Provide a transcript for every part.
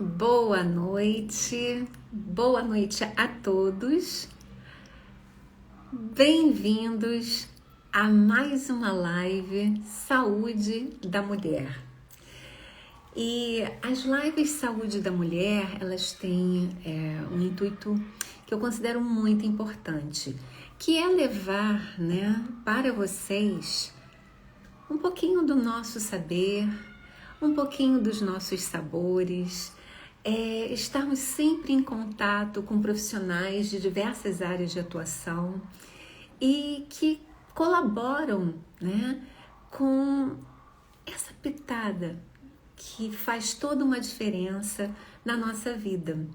Boa noite a todos. Bem-vindos a mais uma live Saúde da Mulher. E as lives Saúde da Mulher, elas têm um intuito que eu considero muito importante, que é levar, para vocês um pouquinho do nosso saber, um pouquinho dos nossos sabores, estarmos sempre em contato com profissionais de diversas áreas de atuação e que colaboram, com essa pitada que faz toda uma diferença na nossa vida.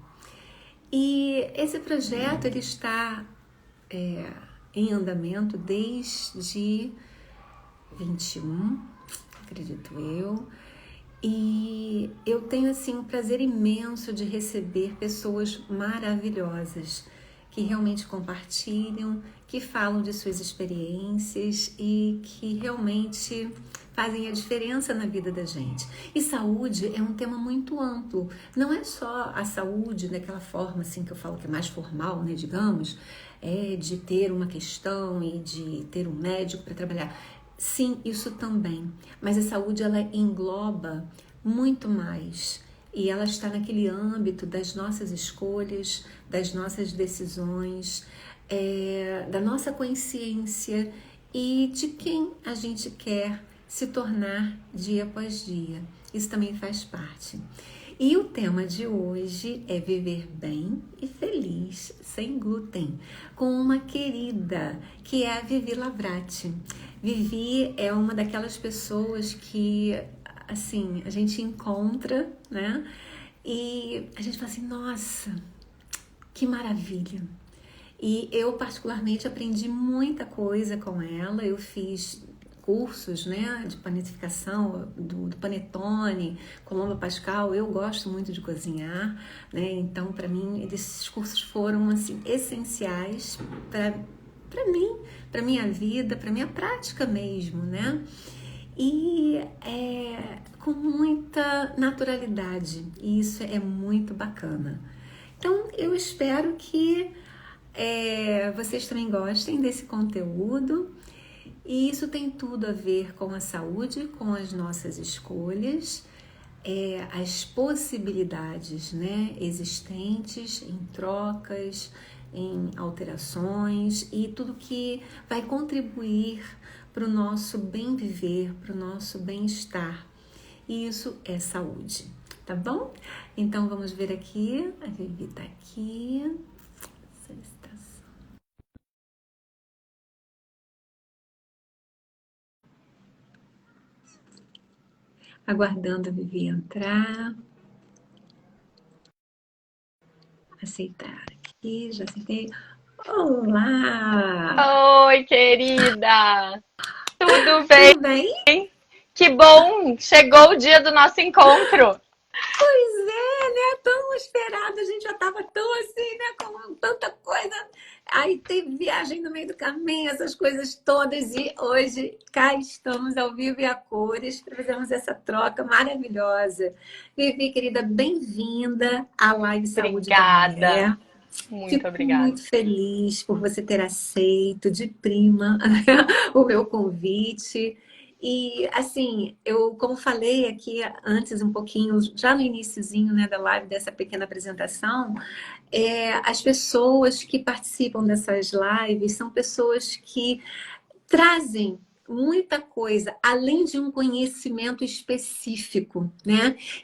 E esse projeto ele está em andamento desde 21, acredito eu. E eu tenho assim um prazer imenso de receber pessoas maravilhosas que realmente compartilham, que falam de suas experiências e que realmente fazem a diferença na vida da gente. E saúde é um tema muito amplo. Não é só a saúde daquela forma assim que eu falo que é mais formal, digamos, de ter uma questão e de ter um médico para trabalhar. Sim, isso também, mas a saúde ela engloba muito mais e ela está naquele âmbito das nossas escolhas, das nossas decisões, da nossa consciência e de quem a gente quer se tornar dia após dia. Isso também faz parte. E o tema de hoje é viver bem e feliz, sem glúten, com uma querida, que é a Vivi Labrati. Vivi é uma daquelas pessoas que, assim, a gente encontra, e a gente fala assim, nossa, que maravilha. E eu, particularmente, aprendi muita coisa com ela. Eu fiz cursos, de panificação, do panetone, Colombo Pascal. Eu gosto muito de cozinhar, então para mim esses cursos foram assim essenciais para mim, para minha vida, para minha prática mesmo, E com muita naturalidade, e isso é muito bacana. Então eu espero que vocês também gostem desse conteúdo. E isso tem tudo a ver com a saúde, com as nossas escolhas, as possibilidades, existentes em trocas, em alterações e tudo que vai contribuir para o nosso bem viver, para o nosso bem-estar. E isso é saúde, tá bom? Então vamos ver aqui, a Vivi tá aqui. Aguardando a Vivi entrar. Aceitar aqui, já aceitei. Olá! Oi, querida! Tudo bem? Tudo bem? Que bom! Chegou o dia do nosso encontro! Pois é, tão esperado, a gente já estava tão assim, com tanta coisa. Aí teve viagem no meio do caminho, essas coisas todas, e hoje cá estamos ao vivo e a cores para fazermos essa troca maravilhosa. Vivi, querida, bem-vinda à Live Saúde da Obrigada! Mulher. Muito Fico obrigada. muito feliz por você ter aceito de prima o meu convite. E assim, eu como falei aqui antes um pouquinho, já no iniciozinho, da live, dessa pequena apresentação, as pessoas que participam dessas lives são pessoas que trazem muita coisa, além de um conhecimento específico,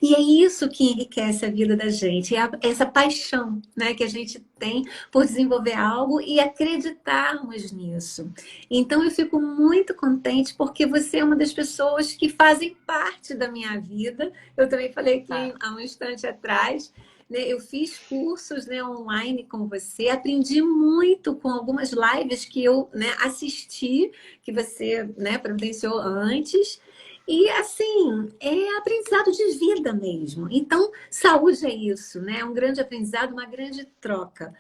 E é isso que enriquece a vida da gente, essa paixão, que a gente tem por desenvolver algo e acreditarmos nisso. Então eu fico muito contente porque você é uma das pessoas que fazem parte da minha vida. Eu também falei aqui há um instante atrás. Eu fiz cursos online com você, aprendi muito com algumas lives que eu assisti, que você providenciou antes. E assim, é aprendizado de vida mesmo. Então, saúde é isso, um grande aprendizado, uma grande troca.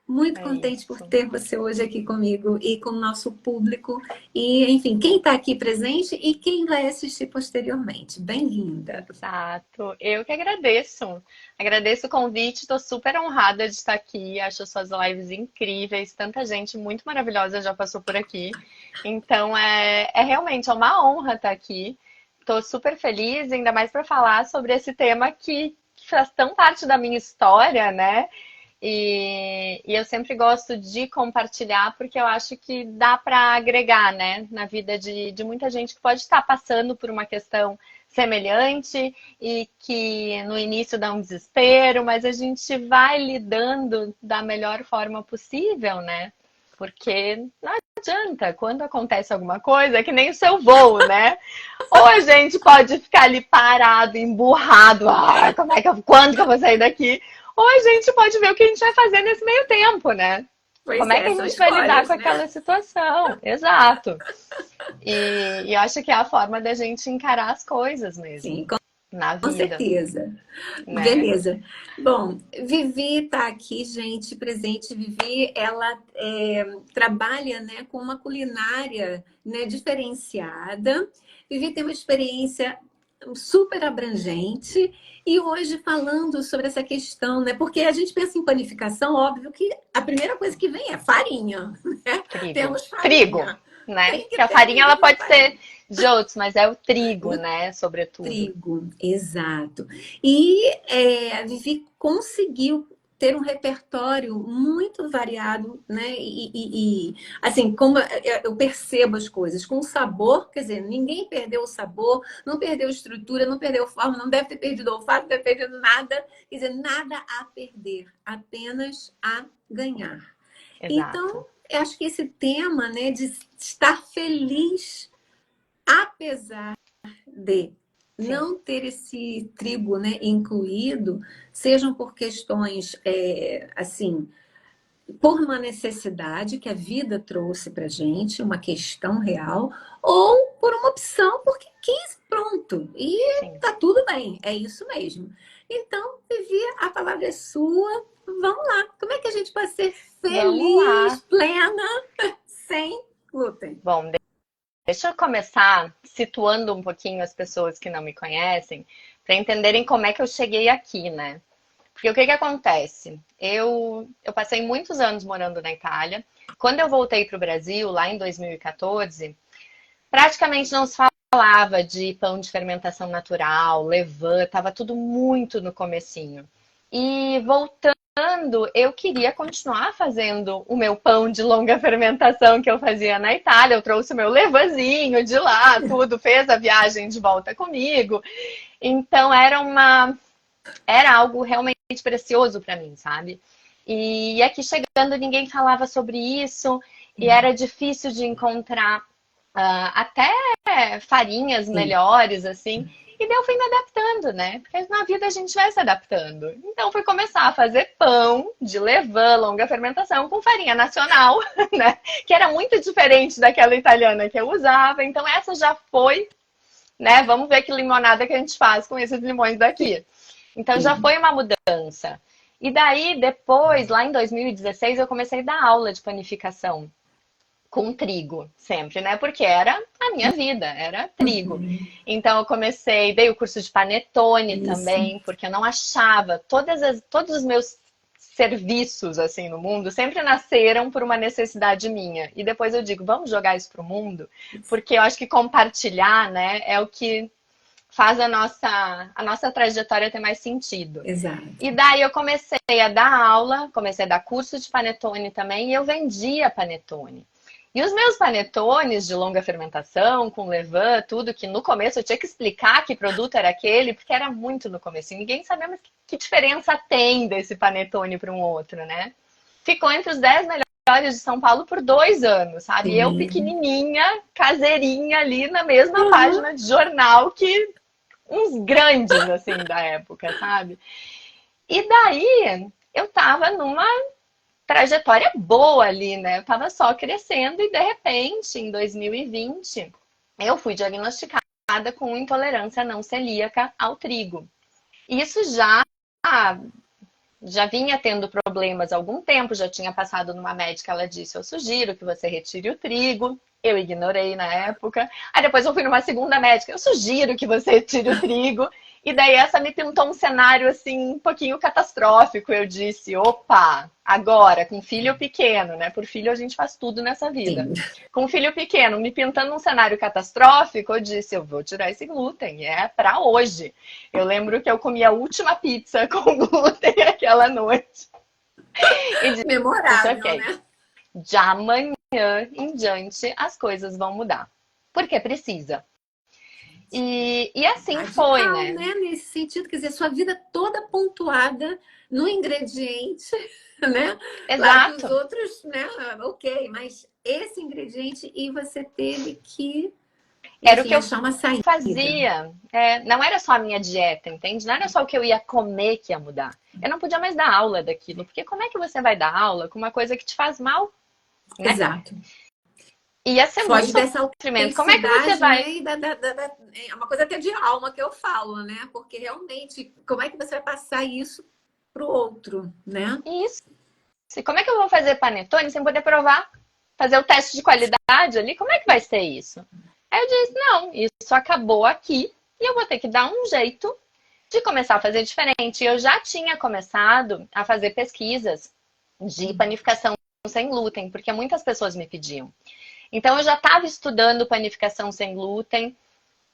Muito É contente por isso. ter você hoje aqui comigo e com o nosso público. E, enfim, quem está aqui presente e quem vai assistir posteriormente. Bem-vinda. Exato. Eu que agradeço. Agradeço o convite, estou super honrada de estar aqui. Acho suas lives incríveis. Tanta gente muito maravilhosa já passou por aqui. Então é realmente uma honra estar aqui. Estou super feliz, ainda mais para falar sobre esse tema que faz tão parte da minha história, né? E eu sempre gosto de compartilhar porque eu acho que dá para agregar, né, na vida de muita gente que pode estar passando por uma questão semelhante e que no início dá um desespero, mas a gente vai lidando da melhor forma possível, né? Porque não adianta, quando acontece alguma coisa, é que nem o seu voo, né? Ou a gente pode ficar ali parado, emburrado, quando que eu vou sair daqui? Ou a gente pode ver o que a gente vai fazer nesse meio tempo, né? Pois Como é que é, a são gente vai lidar escolhas, com né? aquela situação? Exato. E eu acho que é a forma da gente encarar as coisas mesmo Sim, na com vida, certeza. né? Beleza. Bom, Vivi está aqui, gente, presente. Vivi, ela trabalha, né, com uma culinária, né, diferenciada. Vivi tem uma experiência super abrangente e hoje falando sobre essa questão, né? Porque a gente pensa em panificação, óbvio que a primeira coisa que vem é farinha, né? Trigo. Temos Trigo, farinha. né? Tem que Que a ter farinha ela mínimo de pode ser farinha. de outros, mas é o trigo, O né? Sobretudo. trigo, exato. E a Vivi conseguiu ter um repertório muito variado, né? Assim, como eu percebo as coisas, com sabor, quer dizer, ninguém perdeu o sabor, não perdeu estrutura, não perdeu forma, não deve ter perdido olfato, não deve ter perdido nada, quer dizer, nada a perder, apenas a ganhar. Exato. Então, eu acho que esse tema, né, de estar feliz apesar de Sim, não ter esse trigo, né, incluído, sejam por questões assim, por uma necessidade que a vida trouxe para gente, uma questão real, ou por uma opção porque quis, pronto, e sim. tá tudo bem, é isso mesmo. Então, Vivi, a palavra é sua. Vamos lá. Como é que a gente pode ser Vamos feliz, lá. plena, sem glúten? Bom, deixa eu começar situando um pouquinho as pessoas que não me conhecem, para entenderem como é que eu cheguei aqui, né? Porque o que que acontece? Eu passei muitos anos morando na Itália. Quando eu voltei para o Brasil, lá em 2014, praticamente não se falava de pão de fermentação natural, levain, estava tudo muito no comecinho. E voltando, eu queria continuar fazendo o meu pão de longa fermentação que eu fazia na Itália. Eu trouxe o meu levazinho de lá, tudo, fez a viagem de volta comigo. Então era algo realmente precioso para mim, sabe? E aqui chegando ninguém falava sobre isso e era difícil de encontrar até farinhas Sim. melhores, assim. E daí eu fui me adaptando, né? Porque na vida a gente vai se adaptando. Então fui começar a fazer pão de levain, longa fermentação, com farinha nacional, né? Que era muito diferente daquela italiana que eu usava. Então essa já foi, né? Vamos ver que limonada que a gente faz com esses limões daqui. Então já Sim. foi uma mudança. E daí, depois, lá em 2016, eu comecei a dar aula de panificação com trigo, sempre, né? Porque era a minha vida, era trigo. Uhum. Então eu comecei, dei o curso de panetone Isso. também, porque eu não achava, todos os meus serviços assim no mundo sempre nasceram por uma necessidade minha. E depois eu digo, vamos jogar isso pro mundo, porque eu acho que compartilhar, né, é o que faz a nossa trajetória ter mais sentido. Exato. E daí eu comecei a dar aula, comecei a dar curso de panetone também, e eu vendia panetone. E os meus panetones de longa fermentação, com levain, tudo, que no começo eu tinha que explicar que produto era aquele, porque era muito no começo. E ninguém sabia mas que diferença tem desse panetone para um outro, né? Ficou entre os 10 melhores de São Paulo por 2 anos, sabe? E eu Sim. pequenininha, caseirinha ali na mesma Uhum. página de jornal que uns grandes, assim, da época, sabe? E daí eu tava numa trajetória boa ali, né? Eu tava só crescendo e de repente, em 2020, eu fui diagnosticada com intolerância não celíaca ao trigo. Isso já já vinha tendo problemas há algum tempo, já tinha passado numa médica, ela disse, eu sugiro que você retire o trigo. Eu ignorei na época. Aí depois eu fui numa segunda médica, eu sugiro que você retire o trigo. E daí essa me pintou um cenário assim um pouquinho catastrófico. Eu disse, opa, agora com filho pequeno, né? Por filho a gente faz tudo nessa vida. Sim. Com filho pequeno, me pintando um cenário catastrófico, eu disse, eu vou tirar esse glúten, é pra hoje. Eu lembro que eu comi a última pizza com glúten aquela noite. E disse, Memorável, ok, né? de amanhã em diante as coisas vão mudar. Porque precisa. E assim foi, Radical, né? né? Nesse sentido, quer dizer, sua vida toda pontuada no ingrediente, né? Claro que os Exato. outros, né? Ok, mas esse ingrediente e você teve que, Era o enfim, que eu achar uma saída. fazia. É, não era só a minha dieta, entende? Não era só o que eu ia comer que ia mudar. Eu não podia mais dar aula daquilo, porque como é que você vai dar aula com uma coisa que te faz mal, né? Exato. Ia ser muito Foge dessa sofrimento. Como é que você autenticidade, vai. né? É uma coisa até de alma que eu falo, né? Porque realmente, como é que você vai passar isso pro outro, né? Isso. E como é que eu vou fazer panetone sem poder provar? Fazer o teste de qualidade ali? Como é que vai ser isso? Aí eu disse: não, isso acabou aqui e eu vou ter que dar um jeito de começar a fazer diferente. Eu já tinha começado a fazer pesquisas de panificação sem glúten, porque muitas pessoas me pediam. Então eu já estava estudando panificação sem glúten,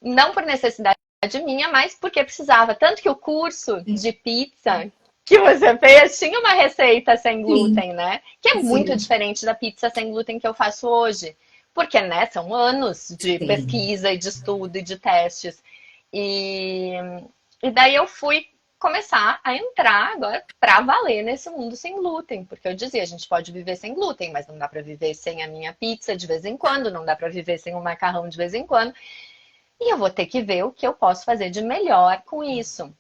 não por necessidade minha, mas porque precisava. Tanto que o curso de pizza que você fez tinha uma receita sem Sim, glúten, né? Que é muito sim, diferente da pizza sem glúten que eu faço hoje. Porque, né, são anos de sim. pesquisa e de estudo e de testes. E, e daí eu fui começar a entrar agora para valer nesse mundo sem glúten, porque eu dizia, a gente pode viver sem glúten, mas não dá para viver sem a minha pizza de vez em quando, não dá para viver sem um macarrão de vez em quando. E eu vou ter que ver o que eu posso fazer de melhor com isso.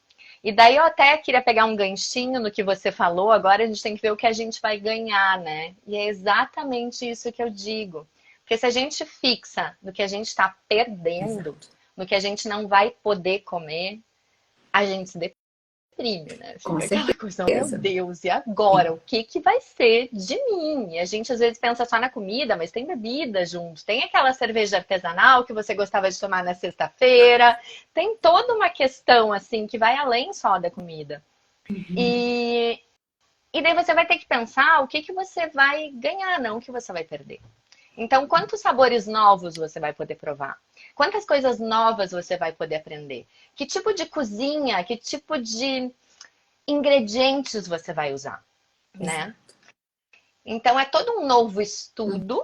E daí eu até queria pegar um ganchinho no que você falou, agora a gente tem que ver o que a gente vai ganhar, né? E é exatamente isso que eu digo. Porque se a gente fixa no que a gente está perdendo, Exato. no que a gente não vai poder comer, a gente se deprime, né? Com Fica aquela coisa, oh, meu certeza. Deus, e agora? O que que vai ser de mim? E a gente às vezes pensa só na comida, mas tem bebida junto. Tem aquela cerveja artesanal que você gostava de tomar na sexta-feira. Tem toda uma questão, assim, que vai além só da comida. E, e daí você vai ter que pensar o que que você vai ganhar, não o que você vai perder. Então, quantos sabores novos você vai poder provar? Quantas coisas novas você vai poder aprender? Que tipo de cozinha, que tipo de ingredientes você vai usar, né? Exato. Então é todo um novo estudo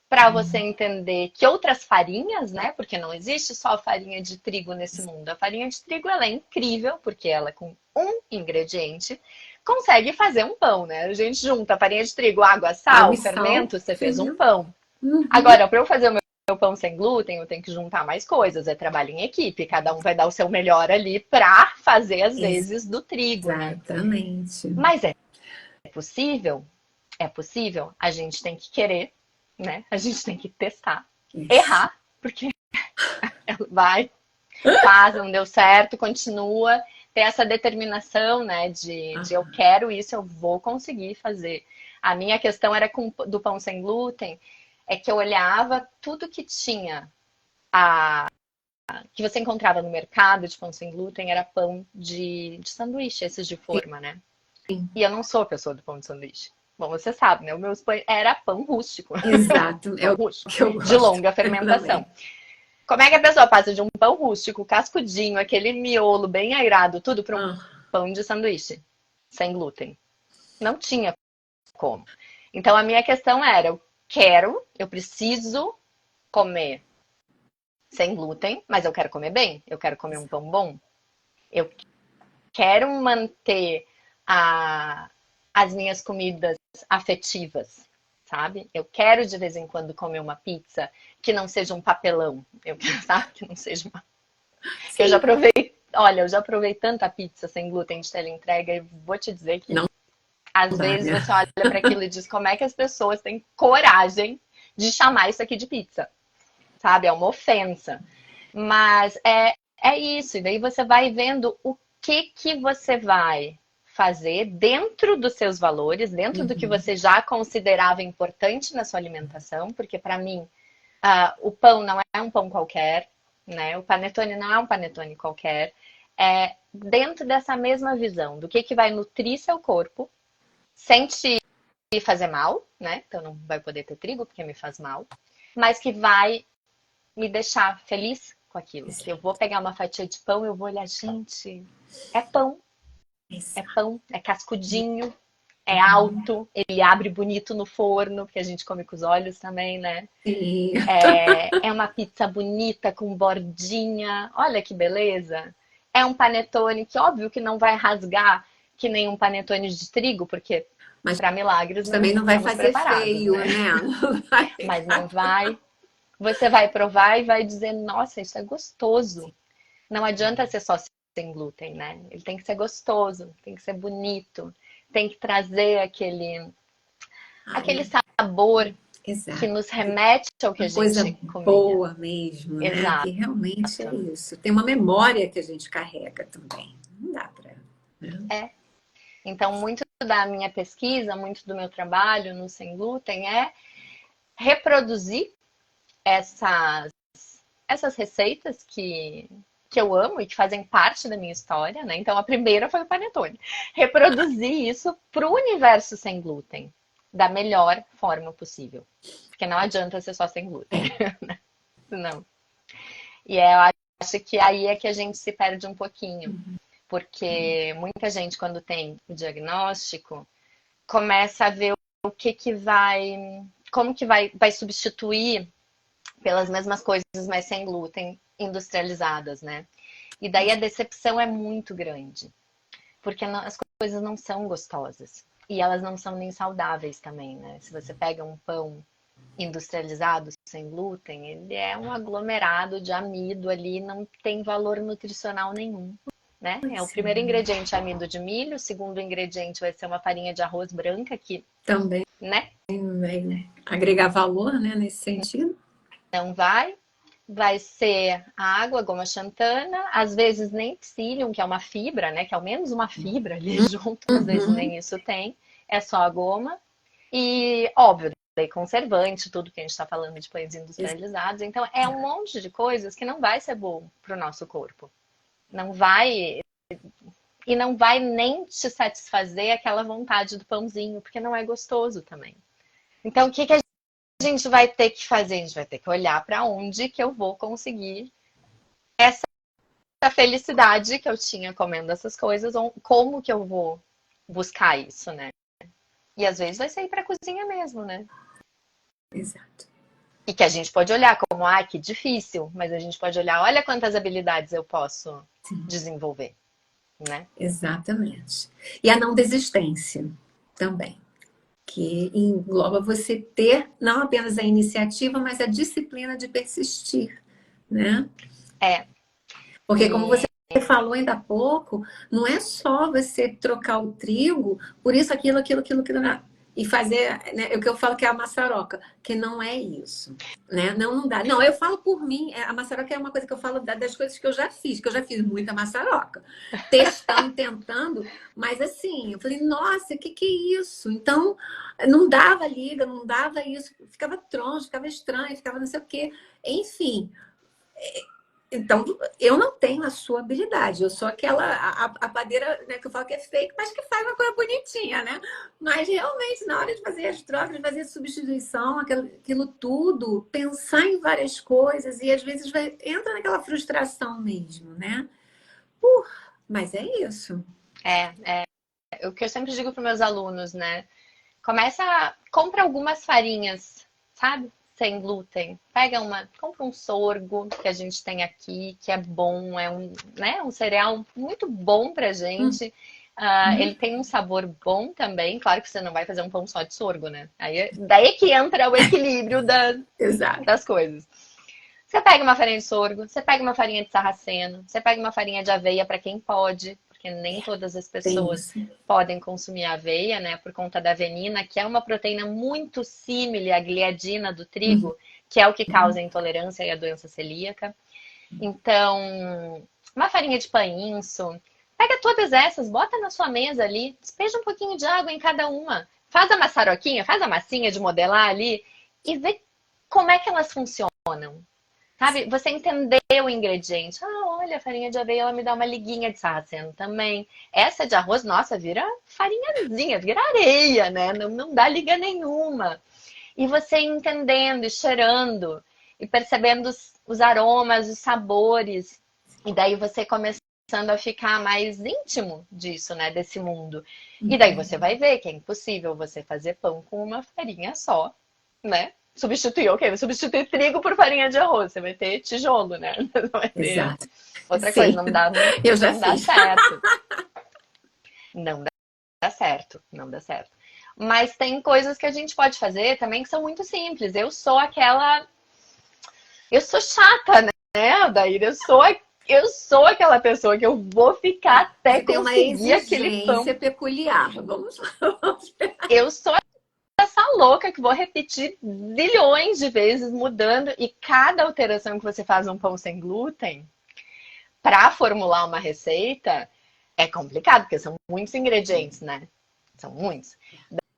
para você entender que outras farinhas, né? Porque não existe só farinha de trigo nesse mundo. A farinha de trigo ela é incrível porque ela com um ingrediente consegue fazer um pão, né? A gente junta farinha de trigo, água, Água sal, e sal, fermento, você fez um sim. pão. Uhum. Agora, para eu fazer o meu pão sem glúten, eu tenho que juntar mais coisas. É trabalho em equipe. Cada um vai dar o seu melhor ali para fazer as vezes do trigo, né? Exatamente. Mas é possível? É possível? A gente tem que querer, né? A gente tem que testar, Isso. errar, porque vai, faz, não deu certo, continua. Ter essa determinação, né? De eu Ah, quero isso, eu vou conseguir fazer. A minha questão era do pão sem glúten, é que eu olhava tudo que tinha que você encontrava no mercado de pão sem glúten era pão de sanduíche, esses de forma, né? sim. E eu não sou a pessoa do pão de sanduíche. Bom, você sabe, né? O meu pão era pão rústico. Exato. É Pão o rústico, que eu de gosto longa fermentação. também. Como é que a pessoa passa de um pão rústico, cascudinho, aquele miolo bem airado, tudo para um Ah, pão de sanduíche, sem glúten? Não tinha como. Então a minha questão era: eu preciso comer sem glúten, mas eu quero comer bem, eu quero comer um pão bom, eu quero manter a, as minhas comidas afetivas, sabe? Eu quero de vez em quando comer uma pizza que não seja um papelão, eu quero, sabe? Que não seja uma... Que eu já sim. provei, olha, eu já provei tanta pizza sem glúten de teleentrega e vou te dizer que Não às dá, vezes né? você olha para aquilo e diz como é que as pessoas têm coragem de chamar isso aqui de pizza, sabe? É uma ofensa. Mas é isso, e daí você vai vendo o que que você vai fazer dentro dos seus valores, dentro do que Uhum. você já considerava importante na sua alimentação, porque para mim o pão não é um pão qualquer, né? O panetone não é um panetone qualquer. É dentro dessa mesma visão do que vai nutrir seu corpo, sem te fazer mal, né? Então não vai poder ter trigo porque me faz mal, mas que vai me deixar feliz com aquilo. Que eu vou pegar uma fatia de pão e eu vou olhar, gente, é pão, é Exato. pão, é cascudinho, é alto, ele abre bonito no forno, porque a gente come com os olhos também, né? Sim. É uma pizza bonita com bordinha, olha que beleza. É um panetone que óbvio que não vai rasgar que nem um panetone de trigo, porque Mas para milagres não também não vai estamos fazer preparados, feio, né? né? Não vai Mas não ficar. vai. Você vai provar e vai dizer, nossa, isso é gostoso. Não adianta ser só sem glúten, né? Ele tem que ser gostoso, tem que ser bonito, tem que trazer aquele Ai, sabor que exato. nos remete ao que a Uma coisa gente comia. boa mesmo, né? Que Exato. realmente é isso. Tem uma memória que a gente carrega também. Não dá para. Né? É. Então, muito da minha pesquisa, muito do meu trabalho no Sem Glúten é reproduzir essas, essas receitas que eu amo e que fazem parte da minha história, né? Então, a primeira foi o panetone. Reproduzir isso para o universo sem glúten da melhor forma possível. Porque não adianta ser só sem glúten, É. não. E eu acho que aí é que a gente se perde um pouquinho. Porque muita gente, quando tem o diagnóstico, começa a ver o que vai, como que vai substituir pelas mesmas coisas, mas sem glúten, industrializadas, né? E daí a decepção é muito grande, porque as coisas não são gostosas. E elas não são nem saudáveis também, né? Se você pega um pão industrializado sem glúten, ele é um aglomerado de amido ali, não tem valor nutricional nenhum. Né? É o Pois primeiro é. ingrediente é amido de milho, o segundo ingrediente vai ser uma farinha de arroz branca que, Também né, vai agregar valor, né, nesse sentido. não vai ser a água, goma xantana, às vezes nem psyllium, que é uma fibra, né, que é ao menos uma fibra ali junto, às vezes Uhum. nem isso tem, é só a goma. E, óbvio, daí conservante, tudo que a gente está falando de pães industrializados. Então, é um monte de coisas que não vai ser bom para o nosso corpo. Não vai. E não vai nem te satisfazer aquela vontade do pãozinho, porque não é gostoso também. Então, o que a gente vai ter que fazer? A gente vai ter que olhar para onde que eu vou conseguir essa felicidade que eu tinha comendo essas coisas, ou como que eu vou buscar isso, né? E às vezes vai ser ir para a cozinha mesmo, né? Exato. E que a gente pode olhar como, que difícil, mas a gente pode olhar, olha quantas habilidades eu posso Sim, desenvolver, né? exatamente. E a não desistência também, que engloba você ter não apenas a iniciativa, mas a disciplina de persistir, né? É, Porque como você e falou ainda há pouco, não é só você trocar o trigo por isso, aquilo, né? E fazer, né, o que eu falo que é a maçaroca, que não é isso, né? Não, não dá. Não, eu falo por mim, a maçaroca é uma coisa que eu falo das coisas que eu já fiz muita maçaroca, testando, tentando, mas assim, eu falei, nossa, que é isso? Então, não dava liga, não dava isso, ficava troncho, ficava estranho, ficava não sei o quê. Enfim, então, eu não tenho a sua habilidade. Eu sou aquela, a padeira, né, que eu falo que é fake, mas que faz uma coisa bonitinha, né? Mas realmente, na hora de fazer as trocas, de fazer a substituição, aquilo tudo, pensar em várias coisas e às vezes entra naquela frustração mesmo, né? Uh, mas é isso. o que eu sempre digo para meus alunos, né? Compra algumas farinhas, sabe? Sem glúten. Compra um sorgo que a gente tem aqui, que é bom, é né, um cereal muito bom pra gente. Ele Uhum. tem um sabor bom também. Claro que você não vai fazer um pão só de sorgo, né? Daí que entra o equilíbrio Exato. das coisas. Você pega uma farinha de sorgo, você pega uma farinha de sarraceno, você pega uma farinha de aveia para quem pode, porque nem todas as Tem pessoas isso. podem consumir aveia, né, por conta da avenina, que é uma proteína muito similar à gliadina do Uhum. trigo, que é o que causa a intolerância e a doença celíaca. Então, uma farinha de painço, Pega todas essas, bota na sua mesa ali, despeja um pouquinho de água em cada uma. Faz a maçaroquinha, faz a massinha de modelar ali e vê como é que elas funcionam. Sabe? Você entender o ingrediente. Ah, olha, a farinha de aveia, ela me dá uma liguinha de sarraceno também. Essa de arroz, nossa, vira farinhazinha, vira areia, né? Não dá liga nenhuma. E você entendendo e cheirando e percebendo os aromas, os sabores. E daí você começando a ficar mais íntimo disso, né? Desse mundo. E daí você vai ver que é impossível você fazer pão com uma farinha só, né? Substituir, ok, vou substituir trigo por farinha de arroz. Você vai ter tijolo, né? Não vai ter Exato. outra coisa, Sim, não dá, eu já não dá fiz. certo. Não dá certo, não dá certo. Mas tem coisas que a gente pode fazer também que são muito simples. Eu sou chata, né, Daíra? Eu sou aquela pessoa que eu vou ficar até Você tem uma conseguir aquele exigência pão. peculiar. Vamos lá. Eu sou essa louca que vou repetir zilhões de vezes, mudando, e cada alteração que você faz num pão sem glúten, para formular uma receita, é complicado, porque são muitos ingredientes, né? São muitos.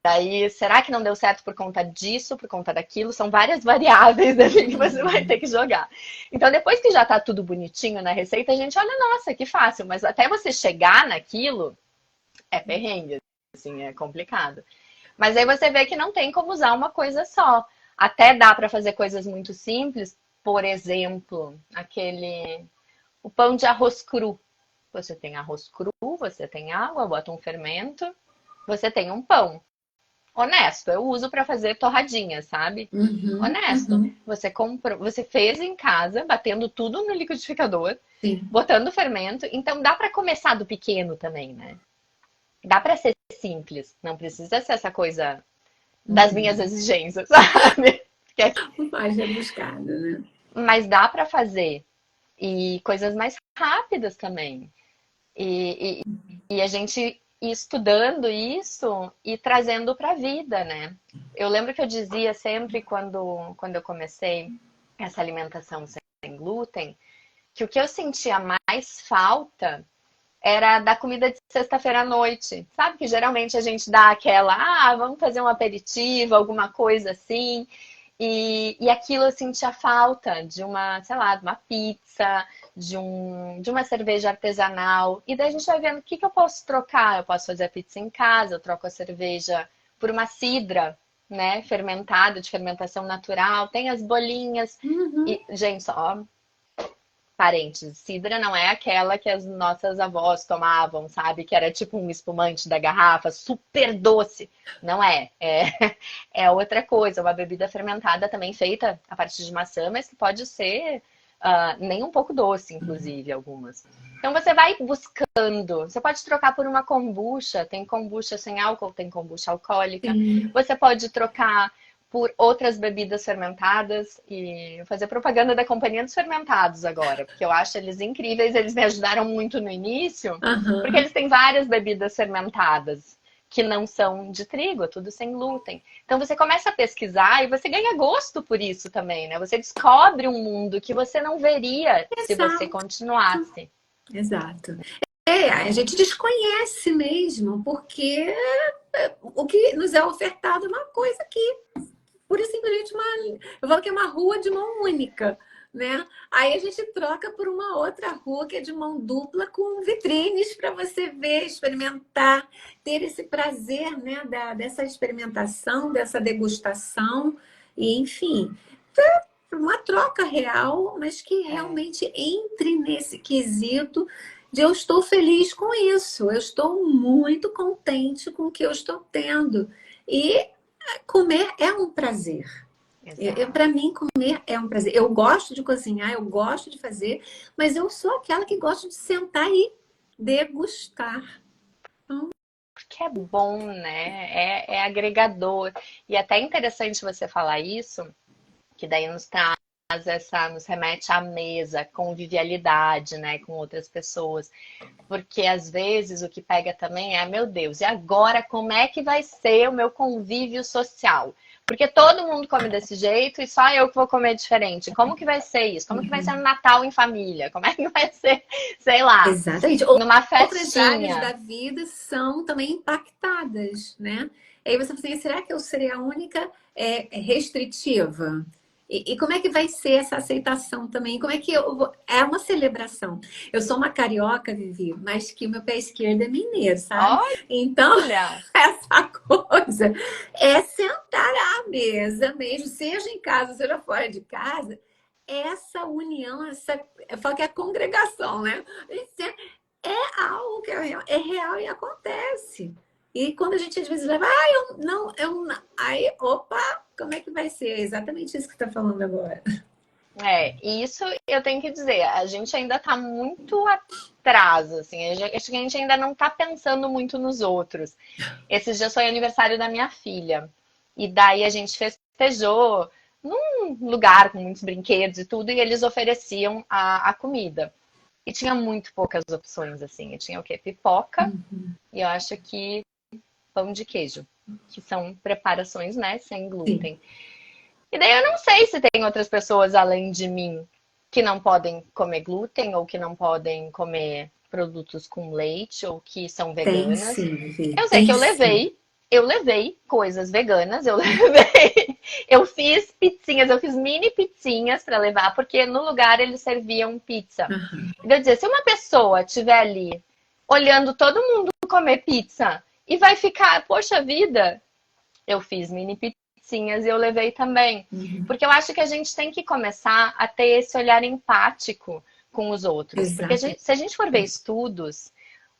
Daí, será que não deu certo por conta disso, por conta daquilo? São várias variáveis assim, que você vai ter que jogar. Então, depois que já tá tudo bonitinho na receita, a gente olha, nossa, que fácil. Mas até você chegar naquilo, é perrengue, assim, é complicado. Mas aí você vê que não tem como usar uma coisa só. Até dá para fazer coisas muito simples, por exemplo, o pão de arroz cru. Você tem arroz cru, você tem água, bota um fermento, você tem um pão. Honesto, eu uso para fazer torradinha, sabe? Uhum, Honesto. uhum. Você comprou, você fez em casa, batendo tudo no liquidificador, Sim. botando fermento, então dá para começar do pequeno também, né? Dá para ser simples, não precisa ser essa coisa das minhas Uhum. exigências, sabe? Mais rebuscado, né? Mas dá para fazer. E coisas mais rápidas também. E a gente ir estudando isso e trazendo para a vida, né? Eu lembro que eu dizia sempre quando eu comecei essa alimentação sem glúten, que o que eu sentia mais falta era da comida de sexta-feira à noite. Sabe que geralmente a gente dá aquela, vamos fazer um aperitivo, alguma coisa assim. E aquilo eu sentia falta de uma, sei lá, de uma pizza, de uma cerveja artesanal. E daí a gente vai vendo o que eu posso trocar. Eu posso fazer a pizza em casa, eu troco a cerveja por uma cidra, né? Fermentada, de fermentação natural. Tem as bolinhas. Uhum. E, gente, só parênteses, cidra não é aquela que as nossas avós tomavam, sabe? Que era tipo um espumante da garrafa, super doce. Não é. É outra coisa, uma bebida fermentada também feita a partir de maçã, mas que pode ser nem um pouco doce, inclusive, algumas. Então você vai buscando. Você pode trocar por uma kombucha. Tem kombucha sem álcool, tem kombucha alcoólica. Sim. Você pode trocar por outras bebidas fermentadas e fazer propaganda da Companhia dos Fermentados agora, porque eu acho eles incríveis, eles me ajudaram muito no início, porque Aham. eles têm várias bebidas fermentadas que não são de trigo, é tudo sem glúten. Então você começa a pesquisar e você ganha gosto por isso também, né? Você descobre um mundo que você não veria se você Exato, continuasse. exato. A gente desconhece mesmo, porque o que nos é ofertado é uma coisa que, pura e simplesmente, eu falo que é uma rua de mão única, né? Aí a gente troca por uma outra rua que é de mão dupla, com vitrines para você ver, experimentar, ter esse prazer, né, dessa experimentação, dessa degustação, e enfim, uma troca real, mas que É, realmente entre nesse quesito de eu estou feliz com isso, eu estou muito contente com o que eu estou tendo. E comer é um prazer. Para exato. mim, comer é um prazer. Eu gosto de cozinhar, eu gosto de fazer, mas eu sou aquela que gosta de sentar e degustar. Então, Porque é bom, né? É agregador. E até é interessante você falar isso, que daí nos remete à mesa, convivialidade, né, com outras pessoas. Porque às vezes o que pega também é, meu Deus, e agora como é que vai ser o meu convívio social? Porque todo mundo come desse jeito e só eu que vou comer diferente. Como que vai ser isso? Como que vai ser no Natal em família? Como é que vai ser, sei lá, Exatamente. numa Outras áreas da festinha? vida são também impactadas, né? Aí você fala assim, será que eu serei a única restritiva? E como é que vai ser essa aceitação também? Como é que eu vou... É uma celebração. Eu sou uma carioca, Vivi, mas que o meu pé esquerdo é mineiro, sabe? Então, Olha, essa coisa é sentar à mesa mesmo, seja em casa, seja fora de casa, essa união, essa, eu falo que é a congregação, né? É algo que é real e acontece. E quando a gente às vezes leva, eu não. Aí, opa, como é que vai ser? É exatamente isso que você está falando agora. e isso eu tenho que dizer, a gente ainda tá muito atrás, assim, acho que a gente ainda não tá pensando muito nos outros. Esses dias foi aniversário da minha filha. E daí a gente festejou num lugar com muitos brinquedos e tudo, e eles ofereciam a comida. E tinha muito poucas opções, assim. E tinha o quê? Pipoca e eu acho que pão de queijo, que são preparações, né, sem Sim, glúten. E daí eu não sei se tem outras pessoas além de mim que não podem comer glúten ou que não podem comer produtos com leite ou que são tem veganas. sim, Vivi, Eu sei que tem sim. eu levei coisas veganas, eu levei, eu fiz pizzinhas, eu fiz mini pizzinhas para levar, porque no lugar eles serviam pizza. Aham. E eu dizia, se uma pessoa estiver ali olhando todo mundo comer pizza e vai ficar, poxa vida, eu fiz mini pizzinhas e eu levei também. Uhum. Porque eu acho que a gente tem que começar a ter esse olhar empático com os outros. Porque Exato. se a gente for ver estudos,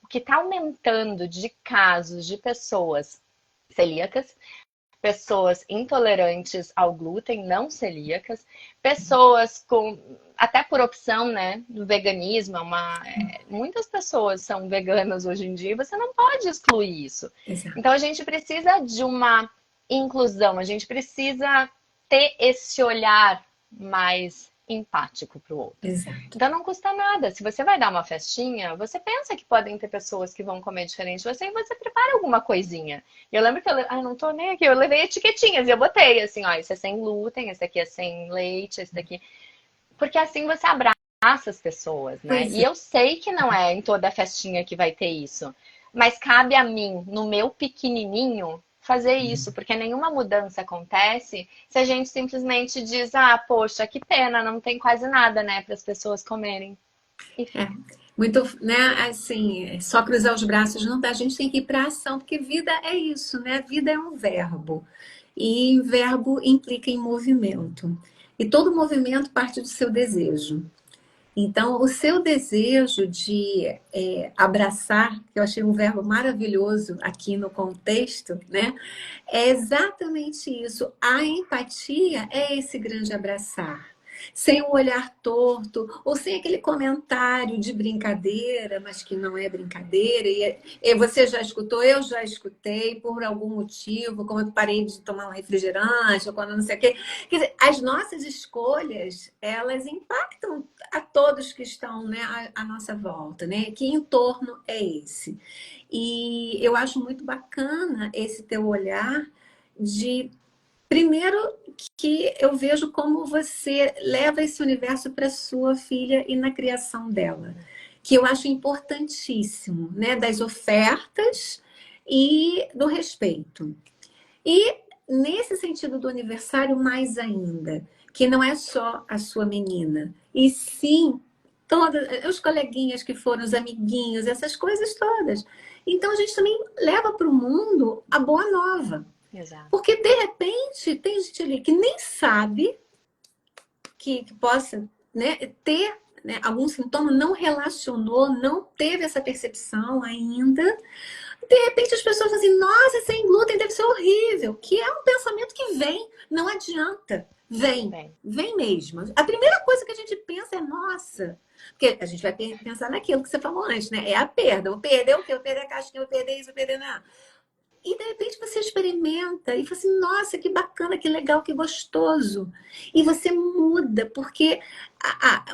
o que está aumentando de casos de pessoas celíacas, pessoas intolerantes ao glúten, não celíacas, pessoas com, até por opção, né, do veganismo, muitas pessoas são veganas hoje em dia, e você não pode excluir isso. Exato. Então a gente precisa de uma inclusão, a gente precisa ter esse olhar mais empático para o outro. Exato. Então não custa nada. Se você vai dar uma festinha, você pensa que podem ter pessoas que vão comer diferente de você e você prepara alguma coisinha. E eu lembro que não tô nem aqui, eu levei etiquetinhas e eu botei assim, ó, esse é sem glúten, esse aqui é sem leite, esse daqui. Porque assim você abraça as pessoas, né? Pois E é. eu sei que não é em toda festinha que vai ter isso, mas cabe a mim, no meu pequenininho, fazer isso, porque nenhuma mudança acontece se a gente simplesmente diz, ah, poxa, que pena, não tem quase nada, né, para as pessoas comerem. E É. fica. Muito, né, assim, só cruzar os braços não dá, a gente tem que ir para ação, porque vida é isso, né? Vida é um verbo. E verbo implica em movimento. E todo movimento parte do seu desejo. Então, o seu desejo de abraçar, que eu achei um verbo maravilhoso aqui no contexto, né? É exatamente isso. A empatia é esse grande abraçar. Sem um olhar torto, ou sem aquele comentário de brincadeira, mas que não é brincadeira. E você já escutou, eu já escutei, por algum motivo, como eu parei de tomar um refrigerante, ou quando não sei o quê. Quer dizer, as nossas escolhas, elas impactam a todos que estão, né, à nossa volta, né? Que entorno é esse? E eu acho muito bacana esse teu olhar de, primeiro, que eu vejo como você leva esse universo para sua filha e na criação dela, que eu acho importantíssimo, né? Das ofertas e do respeito. E nesse sentido do aniversário, mais ainda, que não é só a sua menina, e sim todos os coleguinhas que foram, os amiguinhos, essas coisas todas. Então a gente também leva para o mundo a boa nova. Exato. Porque de repente tem gente ali que nem sabe que possa, né, ter, né, algum sintoma, não relacionou, não teve essa percepção ainda. De repente as pessoas falam assim, nossa, sem glúten deve ser horrível. Que é um pensamento que vem, não adianta. Vem, Bem, vem mesmo. A primeira coisa que a gente pensa é, nossa. Porque a gente vai pensar naquilo que você falou antes, né? É a perda. Eu perder o quê? Eu perder a casquinha, eu perder isso, eu perder nada. E de repente você experimenta e fala assim, nossa, que bacana, que legal, que gostoso. E você muda, porque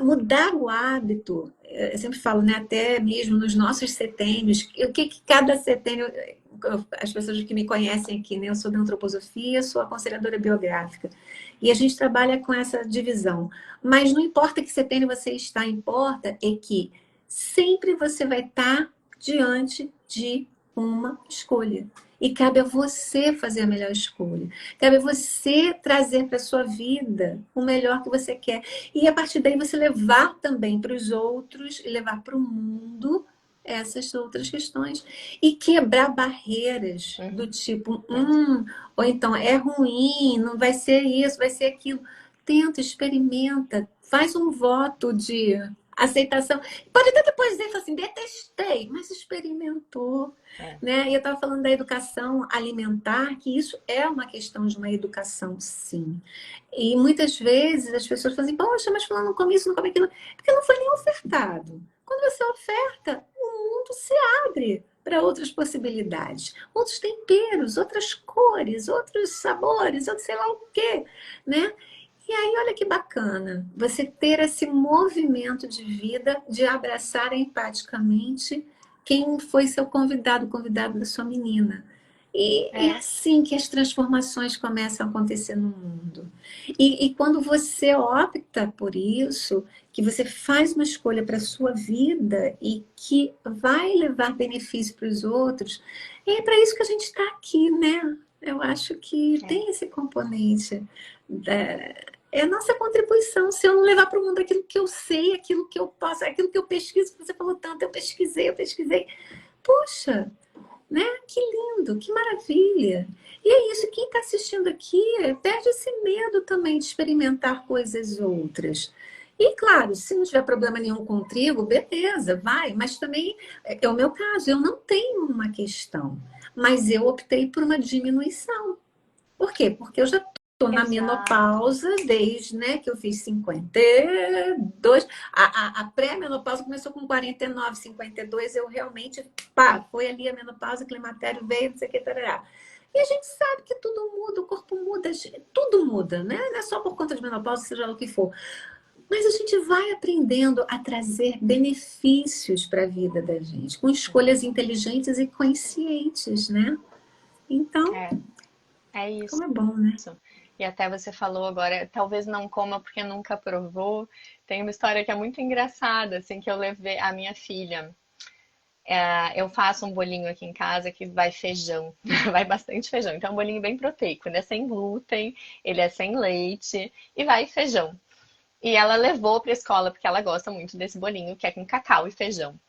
mudar o hábito, eu sempre falo, né, até mesmo nos nossos setênios, o que, que cada setênio, as pessoas que me conhecem aqui, né, eu sou da antroposofia, sou aconselhadora biográfica. E a gente trabalha com essa divisão. Mas não importa que setênio você está, importa é que sempre você vai estar diante de uma escolha. E cabe a você fazer a melhor escolha. Cabe a você trazer para a sua vida o melhor que você quer. E a partir daí você levar também para os outros e levar para o mundo essas outras questões. E quebrar barreiras do Uhum. tipo, ou então é ruim, não vai ser isso, vai ser aquilo. Tenta, experimenta, faz um voto de aceitação. Pode até depois dizer assim, detestei, mas experimentou. É. Né? E eu estava falando da educação alimentar, que isso é uma questão de uma educação, sim. E muitas vezes as pessoas falam assim, poxa, mas fulano não come isso, não come aquilo, porque não foi nem ofertado. Quando você oferta, o mundo se abre para outras possibilidades, outros temperos, outras cores, outros sabores, outro sei lá o quê, né? E aí, olha que bacana, você ter esse movimento de vida, de abraçar empaticamente quem foi seu convidado, o convidado da sua menina. E é É. assim que as transformações começam a acontecer no mundo. E quando você opta por isso, que você faz uma escolha para a sua vida e que vai levar benefício para os outros, é para isso que a gente está aqui, né? Eu acho que É. tem esse componente. É a nossa contribuição. Se eu não levar para o mundo aquilo que eu sei, aquilo que eu posso, aquilo que eu pesquiso, que você falou tanto, eu pesquisei. Poxa, né? Que lindo, que maravilha. E é isso, quem está assistindo aqui perde esse medo também de experimentar coisas outras. E claro, se não tiver problema nenhum com o trigo, beleza, vai. Mas também é o meu caso, eu não tenho uma questão, mas eu optei por uma diminuição. Por quê? Porque eu já estou na Exato. menopausa desde, né, que eu fiz 52. A pré-menopausa começou com 49, 52. Eu realmente, pá, foi ali a menopausa, climatério veio, não sei o que, tarará. E a gente sabe que tudo muda, o corpo muda, tudo muda, né? Não é só por conta de menopausa, seja lá o que for. Mas a gente vai aprendendo a trazer benefícios para a vida da gente, com escolhas inteligentes e conscientes, né? Então, É, é isso. como é bom, né? E até você falou agora, talvez não coma porque nunca provou. Tem uma história que é muito engraçada, assim, que eu levei a minha filha. Eu faço um bolinho aqui em casa que vai feijão, vai bastante feijão. Então é um bolinho bem proteico, ele é sem glúten, ele é sem leite e vai feijão. E ela levou para a escola porque ela gosta muito desse bolinho que é com cacau e feijão.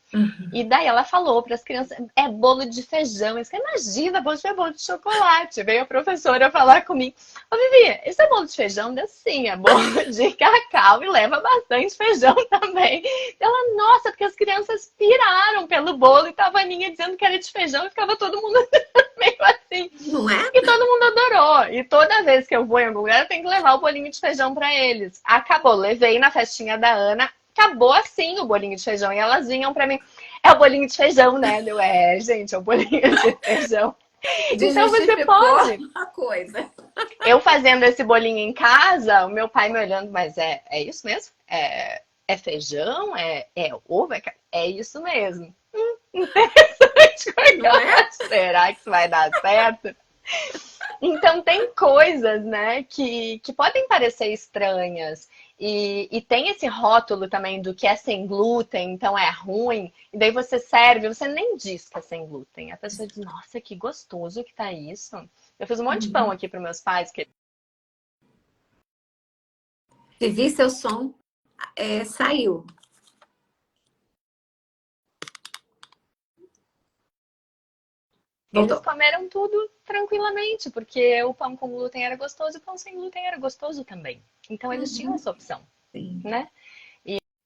E daí ela falou para as crianças, é bolo de feijão. Eles falaram, imagina, bolo é bolo de chocolate. Veio a professora falar comigo. Ô, Vivi, isso é bolo de feijão? Deu sim, é bolo de cacau e leva bastante feijão também. Ela, nossa, porque as crianças piraram pelo bolo e tava a Aninha dizendo que era de feijão e ficava todo mundo meio assim. Não é? E todo mundo adorou. E toda vez que eu vou em algum lugar, eu tenho que levar o bolinho de feijão para eles. Acabou, levei na festinha da Ana, acabou assim o bolinho de feijão. E elas vinham para mim, é o bolinho de feijão, né? Gente, é o bolinho de feijão. Então você Desmistificou pode. a coisa. Eu fazendo esse bolinho em casa, o meu pai me olhando, mas é isso mesmo? É feijão? É ovo? É isso mesmo. Interessante. Não é? Será que isso vai dar certo? Então, tem coisas, né, que podem parecer estranhas. E tem esse rótulo também do que é sem glúten, então é ruim. E daí você serve, você nem diz que é sem glúten. A pessoa diz, nossa, que gostoso que tá isso. Eu fiz um monte de pão Uhum. aqui para meus pais, que Vivi, seu som saiu. eles Voltou. comeram tudo tranquilamente, porque o pão com glúten era gostoso e o pão sem glúten era gostoso também. Então, eles tinham Uhum. essa opção, Sim. né?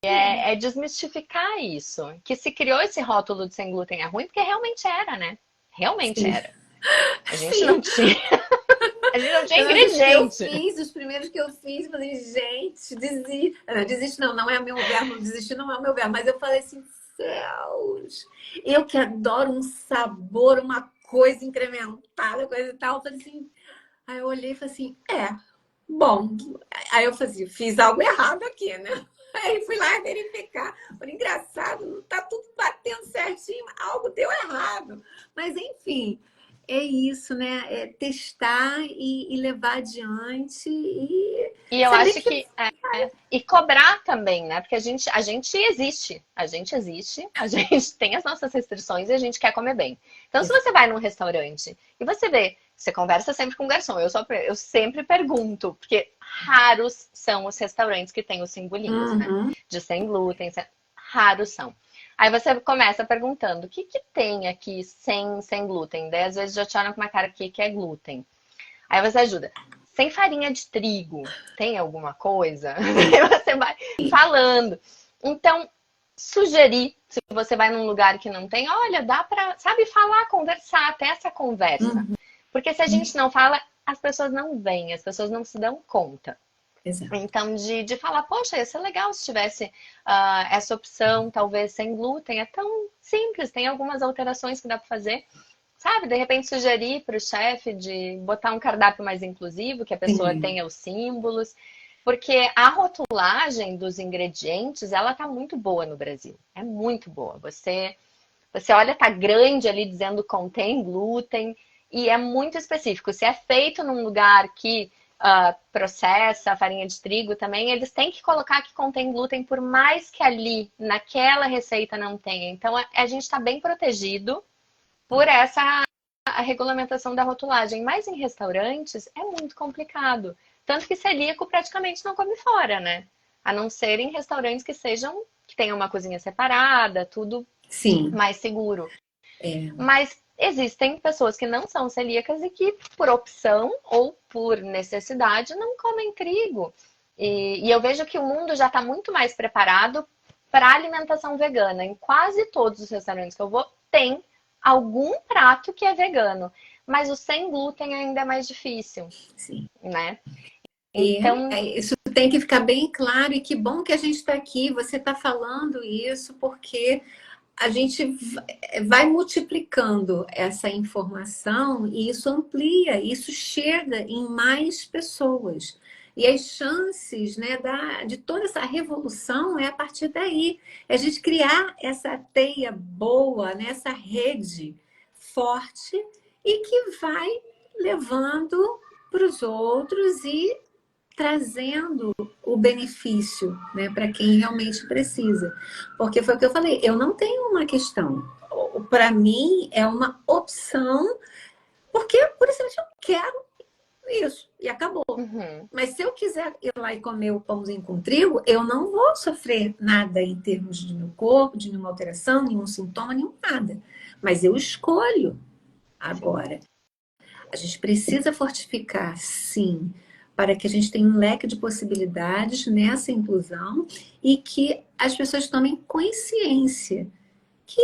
É. É desmistificar isso. Que se criou esse rótulo de sem glúten é ruim, porque realmente era, né? Realmente Sim. era. A gente não Sim. tinha, a gente não tinha Os que eu ingrediente. fiz, os primeiros que eu fiz, falei, gente, desisto. Desiste não, não é o meu verbo, desistir não é o meu verbo. Mas eu falei assim, céus, eu que adoro um sabor, uma coisa incrementada, coisa e tal. Eu falei assim, aí eu olhei e falei assim, bom. Aí eu fazia, fiz algo errado aqui, né? Aí fui lá verificar. Falei, engraçado, não tá tudo batendo certinho, algo deu errado. Mas enfim, é isso, né? É testar e levar adiante e E eu saber acho que que e cobrar também, né? Porque a gente existe, a gente tem as nossas restrições e a gente quer comer bem. Então, se você vai num restaurante e você vê, você conversa sempre com o garçom, eu sempre pergunto, porque raros são os restaurantes que têm os simbolinhos, né? uhum, De sem glúten, raros são. Aí você começa perguntando, o que que tem aqui sem glúten? Daí às vezes já te olham com uma cara aqui que é glúten. Aí você ajuda. Sem farinha de trigo, tem alguma coisa? Aí você vai falando. Então, sugerir, se você vai num lugar que não tem, olha, dá pra, sabe, falar, conversar, ter essa conversa. uhum, Porque se a gente não fala, as pessoas não vêm, as pessoas não se dão conta. exato. Então, de falar, poxa, ia ser legal se tivesse essa opção, talvez sem glúten. É tão simples, tem algumas alterações que dá para fazer. Sabe, de repente sugerir para o chefe de botar um cardápio mais inclusivo, que a pessoa Sim, tenha os símbolos, porque a rotulagem dos ingredientes, ela tá muito boa no Brasil. É muito boa. Você olha, tá grande ali dizendo contém glúten e é muito específico. Se é feito num lugar que processa a farinha de trigo também, eles têm que colocar que contém glúten, por mais que ali, naquela receita, não tenha. Então, a gente está bem protegido por essa a regulamentação da rotulagem. Mas em restaurantes é muito complicado. Tanto que celíaco praticamente não come fora, né? A não ser em restaurantes que tenham uma cozinha separada, tudo sim, mais seguro. é, Mas existem pessoas que não são celíacas e que, por opção ou por necessidade, não comem trigo. E eu vejo que o mundo já está muito mais preparado para a alimentação vegana. Em quase todos os restaurantes que eu vou, tem algum prato que é vegano. Mas o sem glúten ainda é mais difícil, sim. né? E Então, isso tem que ficar bem claro, e que bom que a gente está aqui, você está falando isso, porque a gente vai multiplicando essa informação e isso amplia, isso chega em mais pessoas. E as chances, né, de toda essa revolução é a partir daí. É a gente criar essa teia boa, né, essa rede forte e que vai levando para os outros e trazendo o benefício, né, para quem realmente precisa. Porque foi o que eu falei, eu não tenho uma questão. Para mim é uma opção, porque por isso eu quero isso e acabou. uhum, Mas se eu quiser ir lá e comer o pãozinho com trigo, eu não vou sofrer nada em termos de meu corpo, de nenhuma alteração, nenhum sintoma, nenhum nada. Mas eu escolho sim. agora. A gente precisa fortificar, sim, para que a gente tenha um leque de possibilidades nessa inclusão e que as pessoas tomem consciência que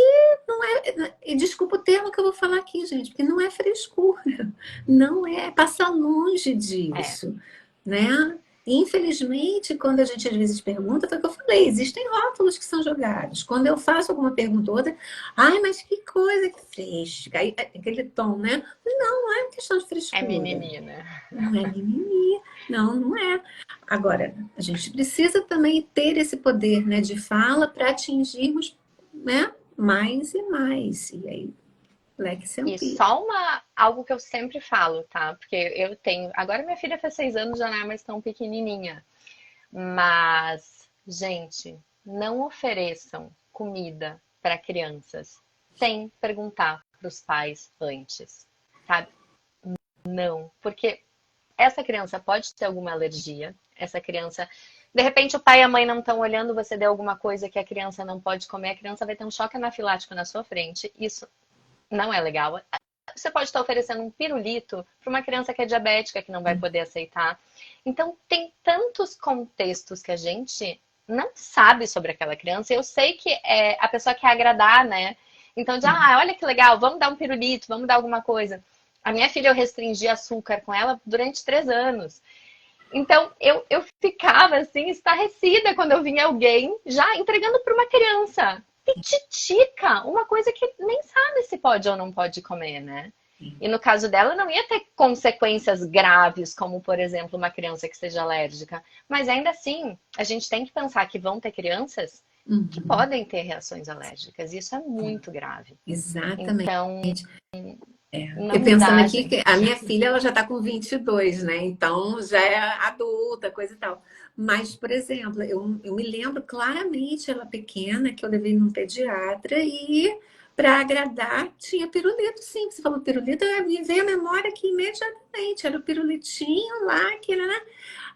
não é, e desculpa o termo que eu vou falar aqui, gente, porque não é frescura, não é, passa longe É. disso, né? Infelizmente, quando a gente às vezes pergunta, foi o que eu falei, existem rótulos que são jogados. Quando eu faço alguma pergunta ou outra, ai, mas que coisa que fresca, aí, aquele tom, né? Não é uma questão de É frescura, mimimi, né? não é mimimi, não, não é. Agora, a gente precisa também ter esse poder, né, de fala para atingirmos, né, mais e mais. E aí, leque se E amplia. só algo que eu sempre falo, tá? Porque eu tenho. Agora minha filha fez 6 anos, já não é mais tão pequenininha. Mas, gente, não ofereçam comida para crianças sem perguntar para os pais antes, sabe? Não, porque essa criança pode ter alguma alergia, essa criança. De repente, o pai e a mãe não estão olhando, você deu alguma coisa que a criança não pode comer, a criança vai ter um choque anafilático na sua frente. Isso não é legal. Você pode estar oferecendo um pirulito para uma criança que é diabética, que não vai poder aceitar. Então, tem tantos contextos que a gente não sabe sobre aquela criança. Eu sei que a pessoa quer agradar, né? Então, olha que legal, vamos dar um pirulito, vamos dar alguma coisa. A minha filha, eu restringi açúcar com ela durante 3 anos. Então, eu ficava assim, estarrecida quando eu vinha alguém já entregando para uma criança titica uma coisa que nem sabe se pode ou não pode comer, né? E no caso dela, não ia ter consequências graves, como, por exemplo, uma criança que seja alérgica. Mas ainda assim, a gente tem que pensar que vão ter crianças que Uhum. podem ter reações alérgicas. Isso é muito grave. Exatamente. Então, E não pensando dá, aqui que a gente. minha filha ela já está com 22, né? Então já é adulta, coisa e tal. Mas, por exemplo, eu me lembro claramente, ela pequena, que eu levei num pediatra e para agradar tinha pirulito, sim. Você falou pirulito, me veio a memória aqui imediatamente. Era o pirulitinho lá, que era, né?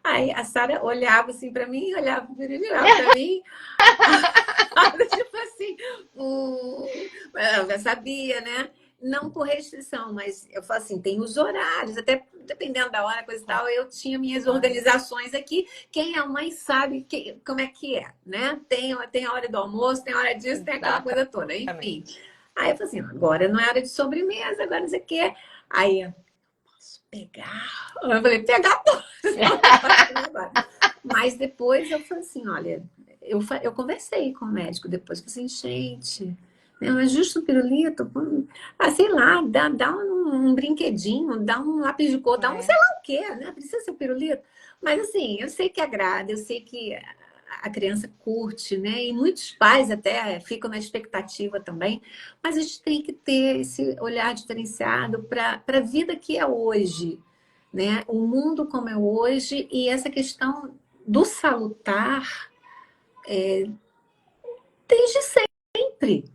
Aí a Sara olhava assim para mim, olhava o pirulito, olhava para mim. Tipo assim, eu já sabia, né? Não por restrição, mas eu falo assim, tem os horários, até dependendo da hora, coisa e tal, eu tinha minhas Claro, organizações aqui. Quem é mãe sabe como é que é, né? Tem a hora do almoço, tem a hora disso, tem aquela coisa toda, enfim. exatamente. Aí eu falei assim, agora não é hora de sobremesa, agora não sei o quê. Aí, posso pegar? Eu falei, pegar, posso, não pode comer agora. Mas depois eu falei assim, olha, eu conversei com o médico depois, falei assim, gente, não é justo um pirulito? Sei lá, dá um brinquedinho, dá um lápis de cor, dá um sei É, lá o quê, né? Precisa ser um pirulito. Mas assim, eu sei que agrada, eu sei que a criança curte, né? E muitos pais até ficam na expectativa também, mas a gente tem que ter esse olhar diferenciado para a vida que é hoje, né? O mundo como é hoje e essa questão do salutar desde sempre.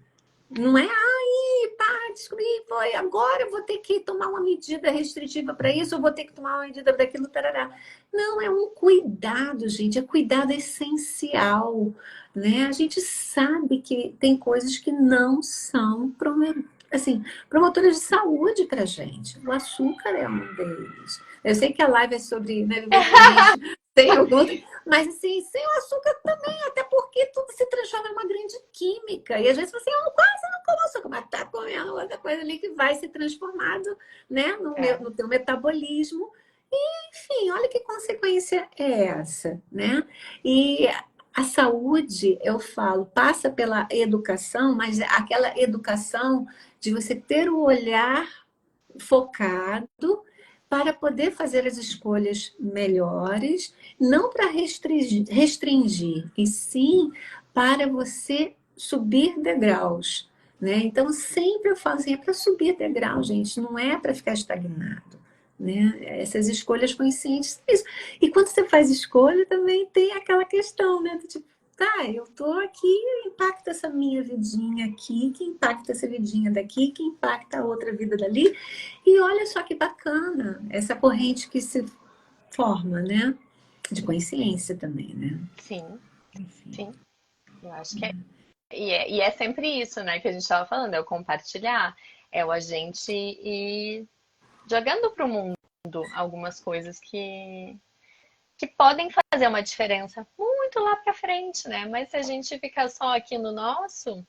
Não é, aí, pá, descobri, foi, agora eu vou ter que tomar uma medida restritiva para isso, eu vou ter que tomar uma medida para aquilo, tarará. Não, é um cuidado, gente, é cuidado essencial, né? A gente sabe que tem coisas que não são assim, promotoras de saúde para gente. O açúcar é um deles. Eu sei que a live é sobre, né, viver feliz sem o glúten, mas assim, sem o açúcar também, até porque tudo se transforma em uma grande química. E às vezes você, eu quase não como açúcar, mas tá comendo outra coisa ali que vai ser transformado, né, é. no teu metabolismo. Enfim, olha que consequência é essa, né? E a saúde, eu falo, passa pela educação, mas aquela educação de você ter o olhar focado para poder fazer as escolhas melhores, não para restringir, e sim para você subir degraus, né? Então, sempre eu falo assim, é para subir degrau, gente, não é para ficar estagnado, né? Essas escolhas conscientes, é isso. E quando você faz escolha, também tem aquela questão, né? Do tipo, tá, eu tô aqui, impacta essa minha vidinha aqui, que impacta essa vidinha daqui, que impacta a outra vida dali. E olha só que bacana essa corrente que se forma, né? De consciência também, né? Sim, Enfim. sim. Eu acho que é. E é sempre isso, né, que a gente estava falando, é o compartilhar, é o a gente ir jogando para o mundo algumas coisas que podem fazer uma diferença muito lá para frente, né? Mas se a gente ficar só aqui no nosso,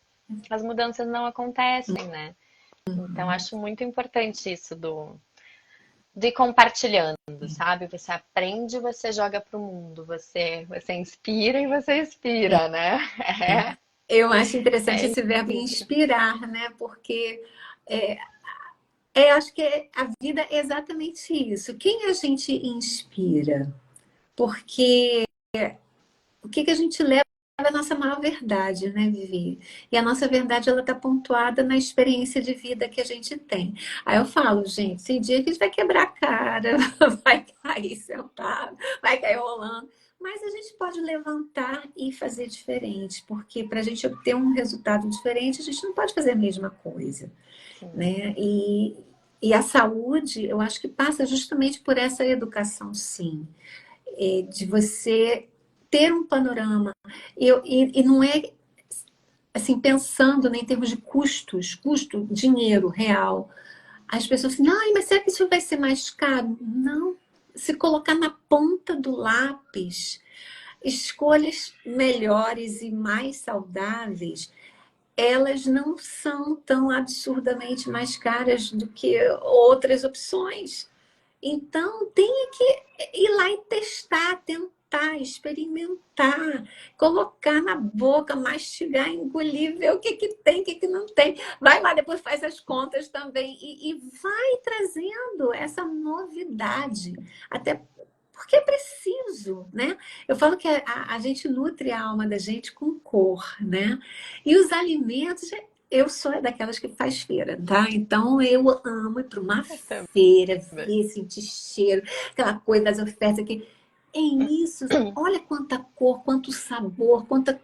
as mudanças não acontecem, né? Então, acho muito importante isso de ir compartilhando, sabe? Você aprende, você joga pro mundo, você inspira e você inspira, né? Eu acho interessante É esse verbo isso. inspirar, né? Porque é, acho que a vida é exatamente isso. Quem a gente inspira? Porque o que que a gente leva é a nossa maior verdade, né, Vivi? E a nossa verdade, ela está pontuada na experiência de vida que a gente tem. Aí eu falo, gente, tem dia que a gente vai quebrar a cara, vai cair sentado, vai cair rolando, mas a gente pode levantar e fazer diferente, porque para a gente obter um resultado diferente, a gente não pode fazer a mesma coisa, Sim. né? E a saúde, eu acho que passa justamente por essa educação, sim, de você ter um panorama. E não é assim, pensando, né, em termos de custos, custo, dinheiro real. As pessoas assim, ai, mas será que isso vai ser mais caro? Não. Se colocar na ponta do lápis, escolhas melhores e mais saudáveis, elas não são tão absurdamente mais caras do que outras opções. Então, tem que ir lá e testar, tentar experimentar, colocar na boca, mastigar, engolir, ver o que que tem, o que que não tem. Vai lá, depois faz as contas também e vai trazendo essa novidade. Até porque é preciso, né? Eu falo que a gente nutre a alma da gente com cor, né? E os alimentos, eu sou daquelas que faz feira, tá? Então eu amo ir para uma Eu feira, também. ver, sentir cheiro, aquela coisa das ofertas aqui. Em isso, olha quanta cor, quanto sabor, quanto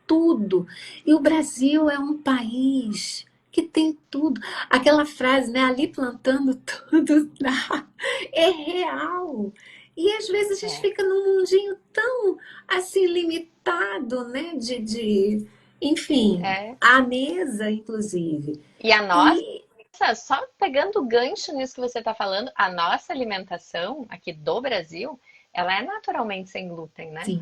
tudo. E o Brasil é um país que tem tudo. Aquela frase, né? Ali plantando tudo dá. É real. E às vezes a gente É. fica num mundinho tão assim limitado, né? Enfim, É. à mesa, inclusive. E a nossa, E só pegando o gancho nisso que você está falando, a nossa alimentação aqui do Brasil, ela é naturalmente sem glúten, né? sim,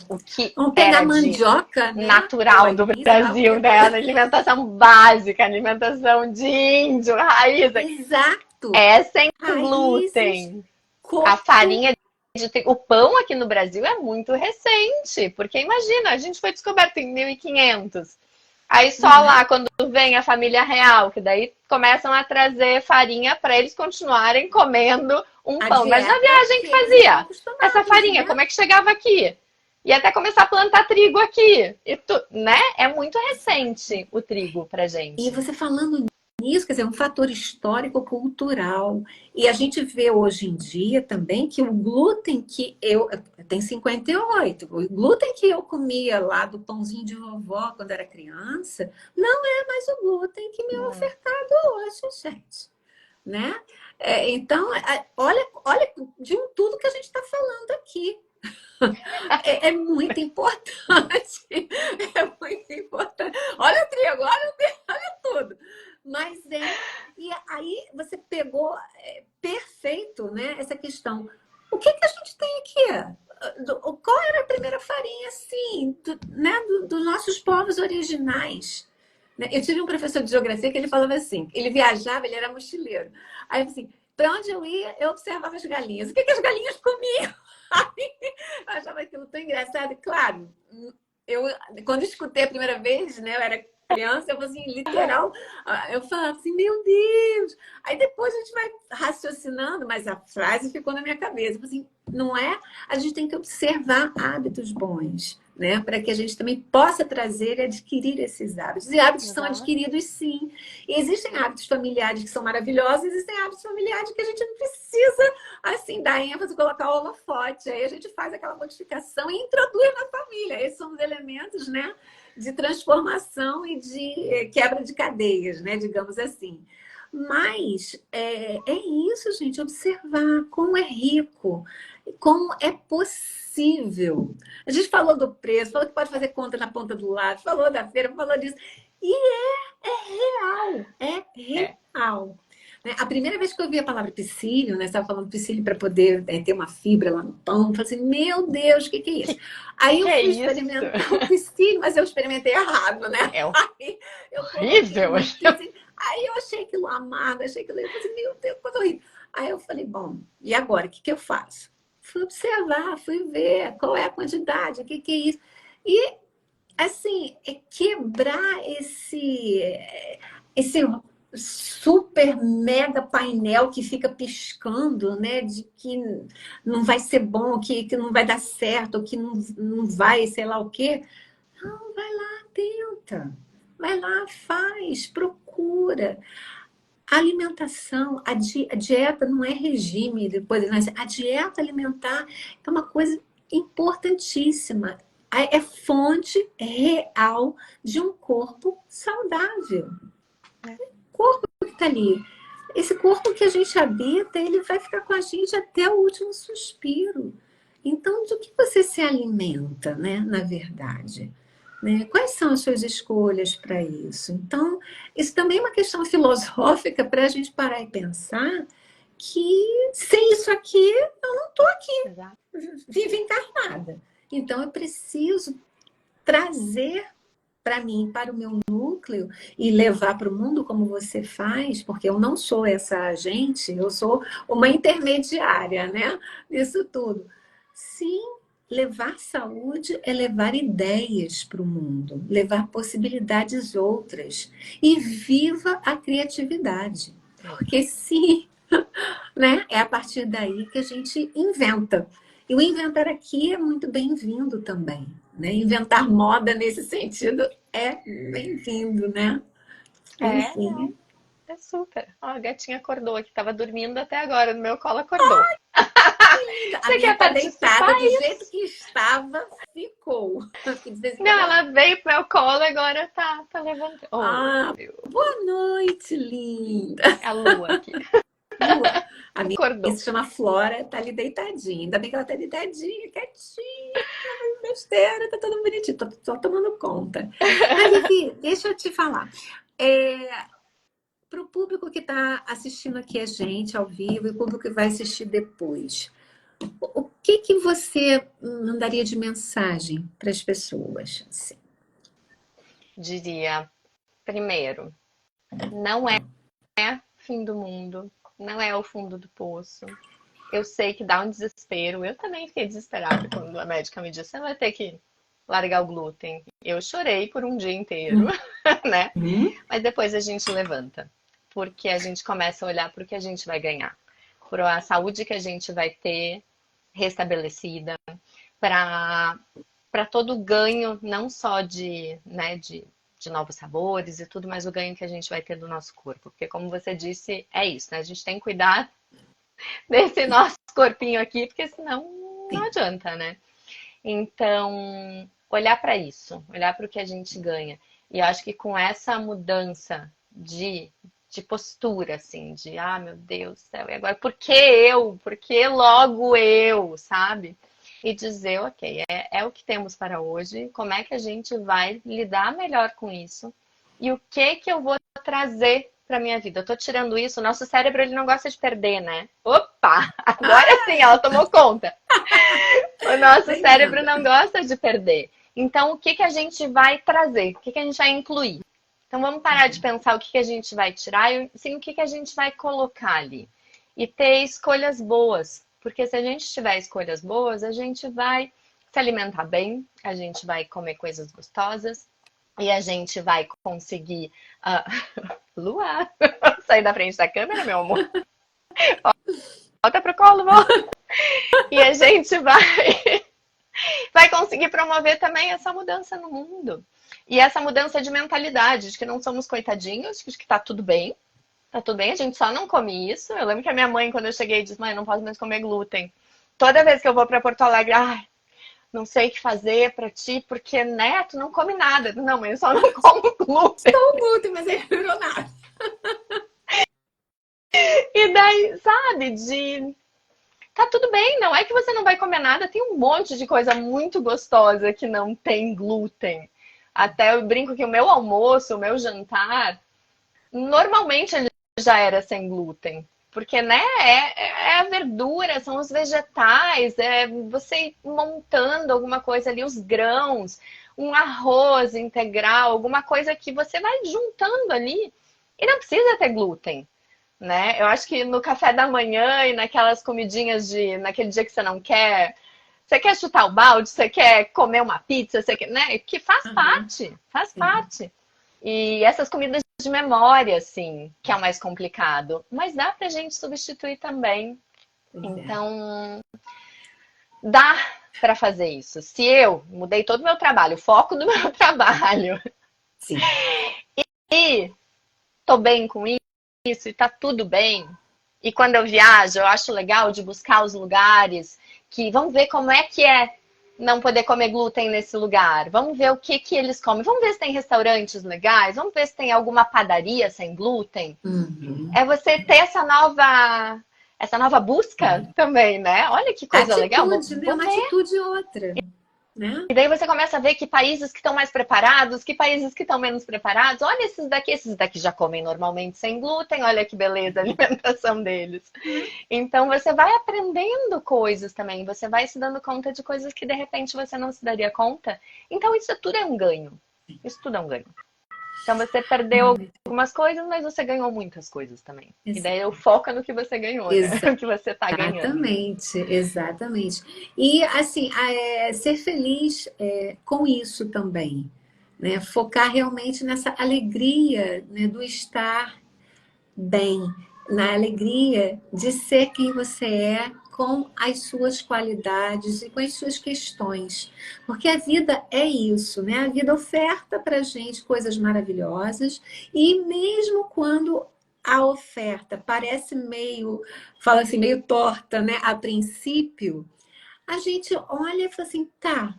O que vamos pegar era de mandioca, né? Ou natural do aí, sei lá o Brasil, quê. né? A alimentação básica, a alimentação de índio, raiz, Exato. é sem Raízes, glúten. A coco. farinha de trigo, o pão aqui no Brasil é muito recente, porque imagina, a gente foi descoberto em 1500. Aí só Não é? lá, quando vem a família real, que daí começam a trazer farinha para eles continuarem comendo um A pão. Imagina a dieta viagem que que eles estão fazia. Essa acostumados, farinha, né? como é que chegava aqui? E até começar a plantar trigo aqui. Né? É muito recente o trigo pra E gente. você falando nisso, quer dizer, um fator histórico-cultural. E a gente vê hoje em dia também que o glúten que eu tenho 58, o glúten que eu comia lá do pãozinho de vovó quando era criança, não é mais o glúten que me é Não. ofertado hoje, gente. Né? Então, olha de tudo que a gente está falando aqui. É muito importante. É muito importante. Olha o trigo, olha tudo. Mas e aí você pegou perfeito, né? Essa questão. O que que a gente tem aqui? Qual era a primeira farinha, assim, né? Dos nossos povos originais? Né? Eu tive um professor de geografia que ele falava assim: ele viajava, ele era mochileiro. Aí, assim, para onde eu ia, eu observava as galinhas. O que que as galinhas comiam? Eu achava aquilo tão engraçado. E, claro, eu, quando escutei a primeira vez, né, eu era criança, eu assim, literal, eu falava assim, meu Deus! Aí depois a gente vai raciocinando, mas a frase ficou na minha cabeça. Assim, não é? A gente tem que observar hábitos bons, né? Para que a gente também possa trazer e adquirir esses hábitos. E hábitos são Exato. adquiridos, sim. E existem hábitos familiares que são maravilhosos, existem hábitos familiares que a gente não precisa assim, dar ênfase, colocar o holofote. Aí a gente faz aquela modificação e introduz na família. Esses são os elementos, né, de transformação e de quebra de cadeias, né, digamos assim. Mas é isso, gente, observar como é rico, como é possível. A gente falou do preço, falou que pode fazer conta na ponta do lápis, falou da feira, falou disso. E real, é É. real. Né? A primeira vez que eu vi a palavra psyllium, né? Você estava falando psyllium para poder ter uma fibra lá no pão. Eu falei assim, meu Deus, o que que é isso? Aí Que eu é fui isso? experimentar o psyllium, mas eu experimentei errado, né? É Aí eu coloquei horrível. no psyllium. Aí eu achei aquilo amargo, achei aquilo... Eu falei assim, meu Deus, coisa horrível. Aí eu falei, bom, e agora? O que que eu faço? Fui observar, fui ver qual é a quantidade, o que que é isso. E, assim, é quebrar esse super mega painel que fica piscando, né? De que não vai ser bom, que não vai dar certo, que não vai, sei lá o quê. Não, vai lá, tenta. Vai lá, faz, procura. A alimentação, a dieta não é regime, depois, né? A dieta alimentar é uma coisa importantíssima. É fonte real de um corpo saudável. Corpo que está ali. Esse corpo que a gente habita, ele vai ficar com a gente até o último suspiro. Então, do que você se alimenta, né? Na verdade. Né? Quais são as suas escolhas para isso? Então, isso também é uma questão filosófica para a gente parar e pensar que sem isso aqui, eu não estou aqui, Exato. viva encarnada. Então, eu preciso trazer para mim, para o meu núcleo e levar para o mundo como você faz, porque eu não sou essa agente, eu sou uma intermediária, né? Isso tudo. Sim, levar saúde é levar ideias para o mundo, levar possibilidades outras. E viva a criatividade. Porque sim, né? É a partir daí que a gente inventa. E o inventar aqui é muito bem-vindo também, né? Inventar moda nesse sentido é bem-vindo, né? É, Enfim. não, é super. Ó, a gatinha acordou aqui, tava dormindo até agora, no meu colo acordou. A Você minha quer está participar? deitada do jeito que estava, ficou. Porque de vez em Não, quando ela... ela veio pro meu colo e agora tá levantando. Oh, Ah, meu, boa noite, linda. é a lua aqui. Lua. A minha Acordou. se chama Flora, tá ali deitadinha. Ainda bem que ela tá deitadinha, quietinha, besteira, tá tudo bonitinho, tô só tomando conta. Mas, Vivi, deixa eu te falar. Para o público que está assistindo aqui a gente ao vivo e o público que vai assistir depois, o que que você mandaria de mensagem para as pessoas? Assim? Diria, primeiro, não é fim do mundo, não é o fundo do poço. Eu sei que dá um desespero. Eu também fiquei desesperada quando a médica me disse: você vai ter que largar o glúten. Eu chorei por um dia inteiro, né? Uhum. Mas depois a gente levanta, porque a gente começa a olhar para o que a gente vai ganhar, para a saúde que a gente vai ter restabelecida, para todo o ganho, não só de novos sabores e tudo, mas o ganho que a gente vai ter do nosso corpo. Porque, como você disse, é isso, né? A gente tem que cuidar desse nosso corpinho aqui, porque senão não Sim, adianta, né? Então, olhar para isso, olhar para o que a gente ganha. E eu acho que com essa mudança de postura, assim, de, ah, meu Deus do céu, e agora, por que eu? Por que logo eu, sabe? E dizer, ok, é o que temos para hoje, como é que a gente vai lidar melhor com isso? E o que que eu vou trazer para minha vida? Eu tô tirando isso, o nosso cérebro, ele não gosta de perder, né? Opa! Agora sim, ela tomou conta. O nosso cérebro tremendo. não gosta de perder. Então, o que que a gente vai trazer? O que que a gente vai incluir? Então, vamos parar de pensar o que que a gente vai tirar e sim o que que a gente vai colocar ali. E ter escolhas boas. Porque se a gente tiver escolhas boas, a gente vai se alimentar bem, a gente vai comer coisas gostosas e a gente vai conseguir. Luar! Sair da frente da câmera, meu amor. Volta pro colo, volta. E a gente vai conseguir promover também essa mudança no mundo. E essa mudança de mentalidade, de que não somos coitadinhos, de que tá tudo bem. Tá tudo bem, a gente só não come isso. Eu lembro que a minha mãe, quando eu cheguei, disse: mãe, não posso mais comer glúten. Toda vez que eu vou para Porto Alegre, ai, não sei o que fazer para ti, porque, né, tu não come nada. Não, mãe, eu só não como glúten. Estou muito, mas ele virou nada. E daí, sabe, tá tudo bem, não é que você não vai comer nada, tem um monte de coisa muito gostosa que não tem glúten. Até eu brinco que o meu almoço, o meu jantar, normalmente ele já era sem glúten. Porque, né, é a verdura, são os vegetais, é você ir montando alguma coisa ali, os grãos, um arroz integral, alguma coisa que você vai juntando ali. E não precisa ter glúten, né? Eu acho que no café da manhã e naquelas comidinhas naquele dia que você quer chutar o balde, você quer comer uma pizza, você quer, né? Que faz Uhum. parte, faz Sim, parte. E essas comidas de memória, assim, que é o mais complicado. Mas dá pra gente substituir também. pois é. Então, dá para fazer isso. Se eu mudei todo o meu trabalho, o foco do meu trabalho, Sim. e tô bem com isso e tá tudo bem. E quando eu viajo, eu acho legal de buscar os lugares que vamos ver como é que é não poder comer glúten nesse lugar. Vamos ver o que que eles comem. Vamos ver se tem restaurantes legais. Vamos ver se tem alguma padaria sem glúten. Uhum. É você ter essa nova busca também, né? Olha que coisa legal. Vou, Atitude, né? vou Uma ver. atitude outra, né? E daí você começa a ver que países que estão mais preparados, que países que estão menos preparados. Olha esses daqui já comem normalmente sem glúten, olha que beleza a alimentação deles. Né? Então você vai aprendendo coisas também, você vai se dando conta de coisas que de repente você não se daria conta. Então isso tudo é um ganho. Isso tudo é um ganho. Então você perdeu algumas coisas, mas você ganhou muitas coisas também. E Ex- daí eu foco no que você ganhou, né? O que você tá ganhando. Exatamente, exatamente. E assim, ser feliz com isso também, né? Focar realmente nessa alegria, né, do estar bem, na alegria de ser quem você é, com as suas qualidades e com as suas questões. Porque a vida é isso, né? A vida oferta para gente coisas maravilhosas, e mesmo quando a oferta parece meio, fala assim, meio torta, né? A princípio, a gente olha e fala assim, tá,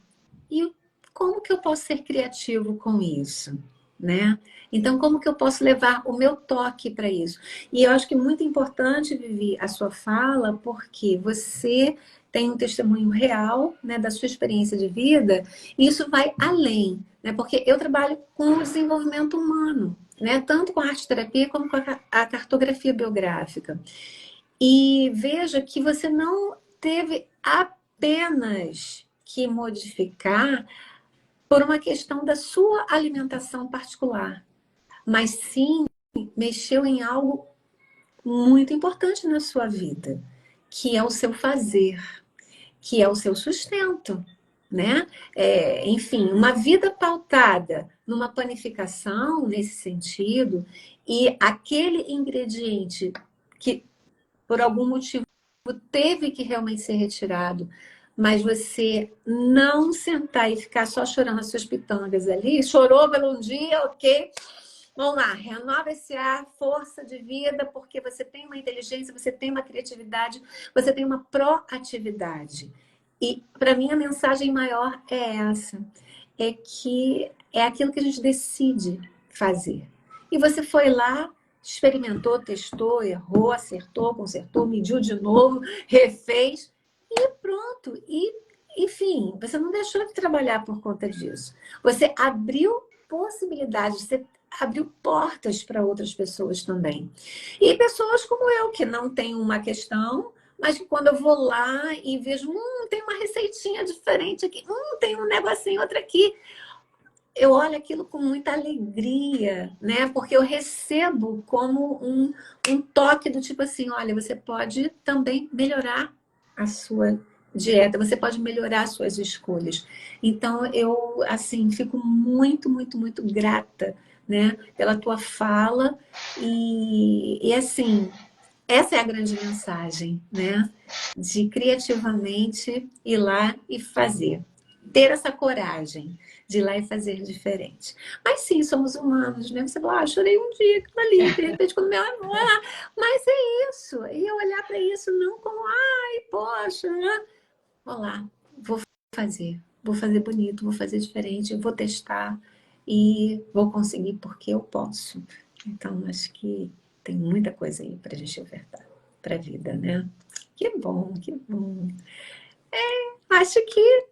e como que eu posso ser criativo com isso, né? Então, como que eu posso levar o meu toque para isso? E eu acho que é muito importante, Vivi, a sua fala, porque você tem um testemunho real, né, da sua experiência de vida, e isso vai além, né? Porque eu trabalho com o desenvolvimento humano, né? Tanto com a arte-terapia como com a cartografia biográfica. E veja que você não teve apenas que modificar por uma questão da sua alimentação particular, mas sim mexeu em algo muito importante na sua vida, que é o seu fazer, que é o seu sustento, né? Enfim, uma vida pautada numa panificação nesse sentido, e aquele ingrediente que por algum motivo teve que realmente ser retirado, mas você não sentar e ficar só chorando as suas pitangas ali, chorou pelo um dia, ok? Vamos lá, renova esse ar, força de vida, porque você tem uma inteligência, você tem uma criatividade, você tem uma proatividade. E para mim a mensagem maior é essa, é que é aquilo que a gente decide fazer. E você foi lá, experimentou, testou, errou, acertou, consertou, mediu de novo, refez e pronto. E, enfim, você não deixou de trabalhar por conta disso. Você abriu possibilidades, você abriu portas para outras pessoas também. E pessoas como eu, que não têm uma questão, mas que quando eu vou lá e vejo, tem uma receitinha diferente aqui, tem um negocinho outro aqui, eu olho aquilo com muita alegria, né? Porque eu recebo como um toque do tipo assim, olha, você pode também melhorar a sua dieta, você pode melhorar as suas escolhas. Então, eu, assim, fico muito, muito, muito grata, né? Pela tua fala e assim, essa é a grande mensagem, né? De criativamente ir lá e fazer. Ter essa coragem de ir lá e fazer diferente. Mas sim, somos humanos, né? Você fala, chorei um dia aquilo ali, de repente, quando meu amor, mas é isso. E eu olhar para isso não como, ai, poxa, né? Vou lá, vou fazer bonito, vou fazer diferente, vou testar e vou conseguir porque eu posso. Então, acho que tem muita coisa aí para a gente ofertar para a vida, né? Que bom, que bom. Acho que,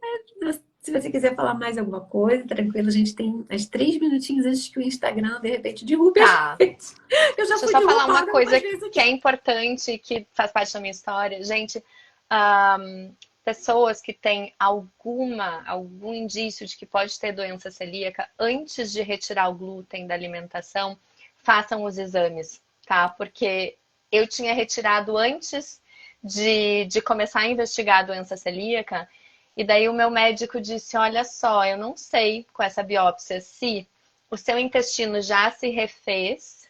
se você quiser falar mais alguma coisa, tranquilo, a gente tem as 3 minutinhos antes que o Instagram, de repente, derrube a Tá. gente. Eu já Deixa eu fui só falar uma derrubada algumas coisa vezes que é aqui. importante, que faz parte da minha história. Gente, ahn, pessoas que têm algum indício de que pode ter doença celíaca, antes de retirar o glúten da alimentação, façam os exames, tá? Porque eu tinha retirado antes de começar a investigar a doença celíaca, e daí o meu médico disse: Olha só, eu não sei com essa biópsia se o seu intestino já se refez,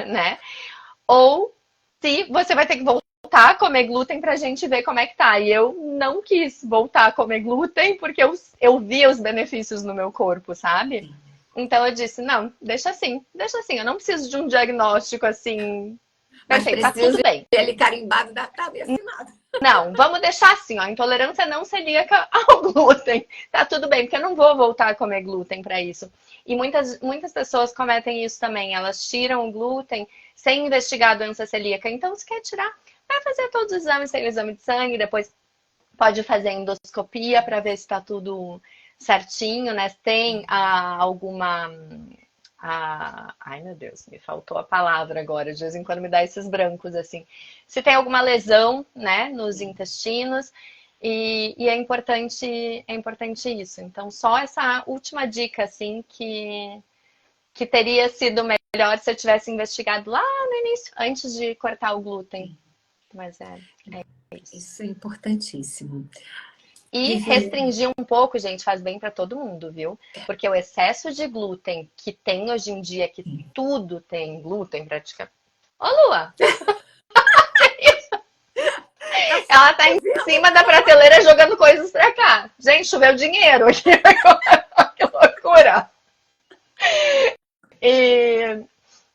né? Ou se você vai ter que voltar a comer glúten pra gente ver como é que tá. E eu não quis voltar a comer glúten porque eu via os benefícios no meu corpo, sabe? Então eu disse, não, deixa assim, eu não preciso de um diagnóstico assim. Mas Pensei, tá preciso tudo bem. ver ali carimbado da cabeça assinado. Não, vamos deixar assim, ó, intolerância não celíaca ao glúten. Tá tudo bem, porque eu não vou voltar a comer glúten para isso. E muitas pessoas cometem isso também, elas tiram o glúten sem investigar a doença celíaca. Então, se quer tirar, vai fazer todos os exames, tem o exame de sangue, depois pode fazer endoscopia para ver se está tudo certinho, né? Se tem alguma. Ai, meu Deus, me faltou a palavra agora. De vez em quando me dá esses brancos assim. Se tem alguma lesão, né, nos intestinos. E é importante isso. Então, só essa última dica, assim, que teria sido melhor se eu tivesse investigado lá no início, antes de cortar o glúten. Mas é isso. Isso é importantíssimo. E Vivi, restringir um pouco, gente, faz bem para todo mundo, viu? Porque o excesso de glúten que tem hoje em dia, que tudo tem glúten praticamente. Ô, Lua, tá ela tá em fazendo? cima da prateleira jogando coisas pra cá. Gente, choveu dinheiro aqui. Que loucura. E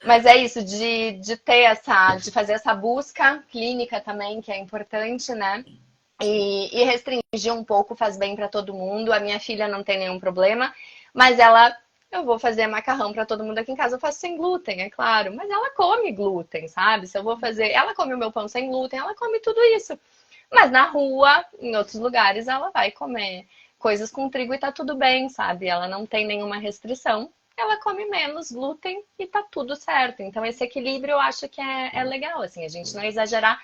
mas é isso, de ter de fazer essa busca clínica também, que é importante, né? E restringir um pouco faz bem para todo mundo. A minha filha não tem nenhum problema, mas eu vou fazer macarrão para todo mundo aqui em casa, eu faço sem glúten, é claro, mas ela come glúten, sabe? Se eu vou fazer, ela come o meu pão sem glúten, ela come tudo isso. Mas na rua, em outros lugares, ela vai comer coisas com trigo e tá tudo bem, sabe? Ela não tem nenhuma restrição. Ela come menos glúten e tá tudo certo. Então, esse equilíbrio eu acho que é legal, assim, a gente não exagerar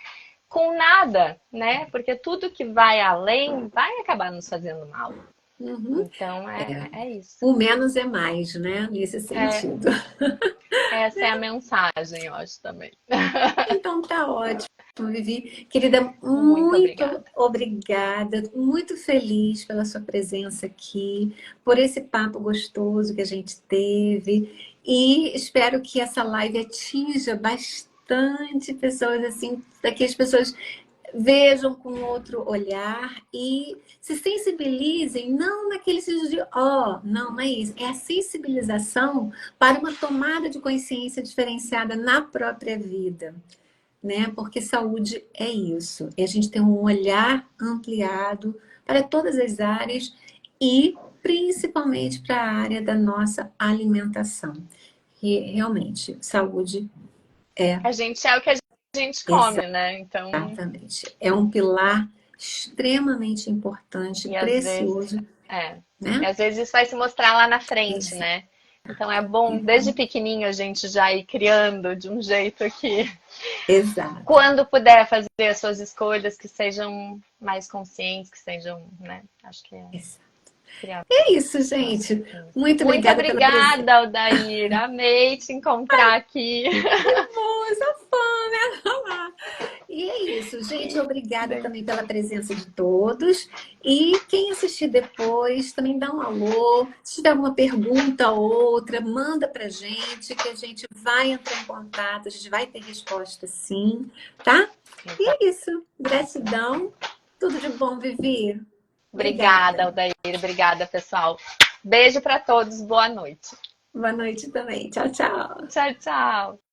com nada, né? Porque tudo que vai além vai acabar nos fazendo mal. Uhum. Então, É, é isso. o menos é mais, né? Nesse É, sentido. essa é a mensagem, eu acho também. Então tá ótimo, Vivi. Querida, Muito muito obrigada. obrigada, muito feliz pela sua presença aqui, por esse papo gostoso que a gente teve e espero que essa live atinja bastante pessoas assim, para que as pessoas vejam com outro olhar e se sensibilizem, não naquele sentido de, não, não é isso, é a sensibilização para uma tomada de consciência diferenciada na própria vida, né? Porque saúde é isso, é a gente ter um olhar ampliado para todas as áreas e principalmente para a área da nossa alimentação. E realmente, saúde é A gente é o que a gente come, né? Então, exatamente. É um pilar extremamente importante, e às vezes, precioso, é. E né? às vezes isso vai se mostrar lá na frente, Exato. né? Então é bom, desde pequenininho, a gente já ir criando de um jeito que, Exato. quando puder fazer as suas escolhas, que sejam mais conscientes, que sejam, né? Acho que é Exato. criar. É isso, gente. Muito Muito obrigada pela presença. obrigada, Aldair. Amei te encontrar aqui. Moça fã, né? E é isso, gente. Obrigada também pela presença de todos. E quem assistir depois, também dá um alô. Se tiver alguma pergunta ou outra, manda pra gente, que a gente vai entrar em contato, a gente vai ter resposta sim, tá? E Exato. é isso. Gratidão. Tudo de bom, Vivi. Obrigada, Obrigada. Aldair. Obrigada, pessoal. Beijo para todos. Boa noite. Boa noite também. Tchau, tchau. Tchau, tchau.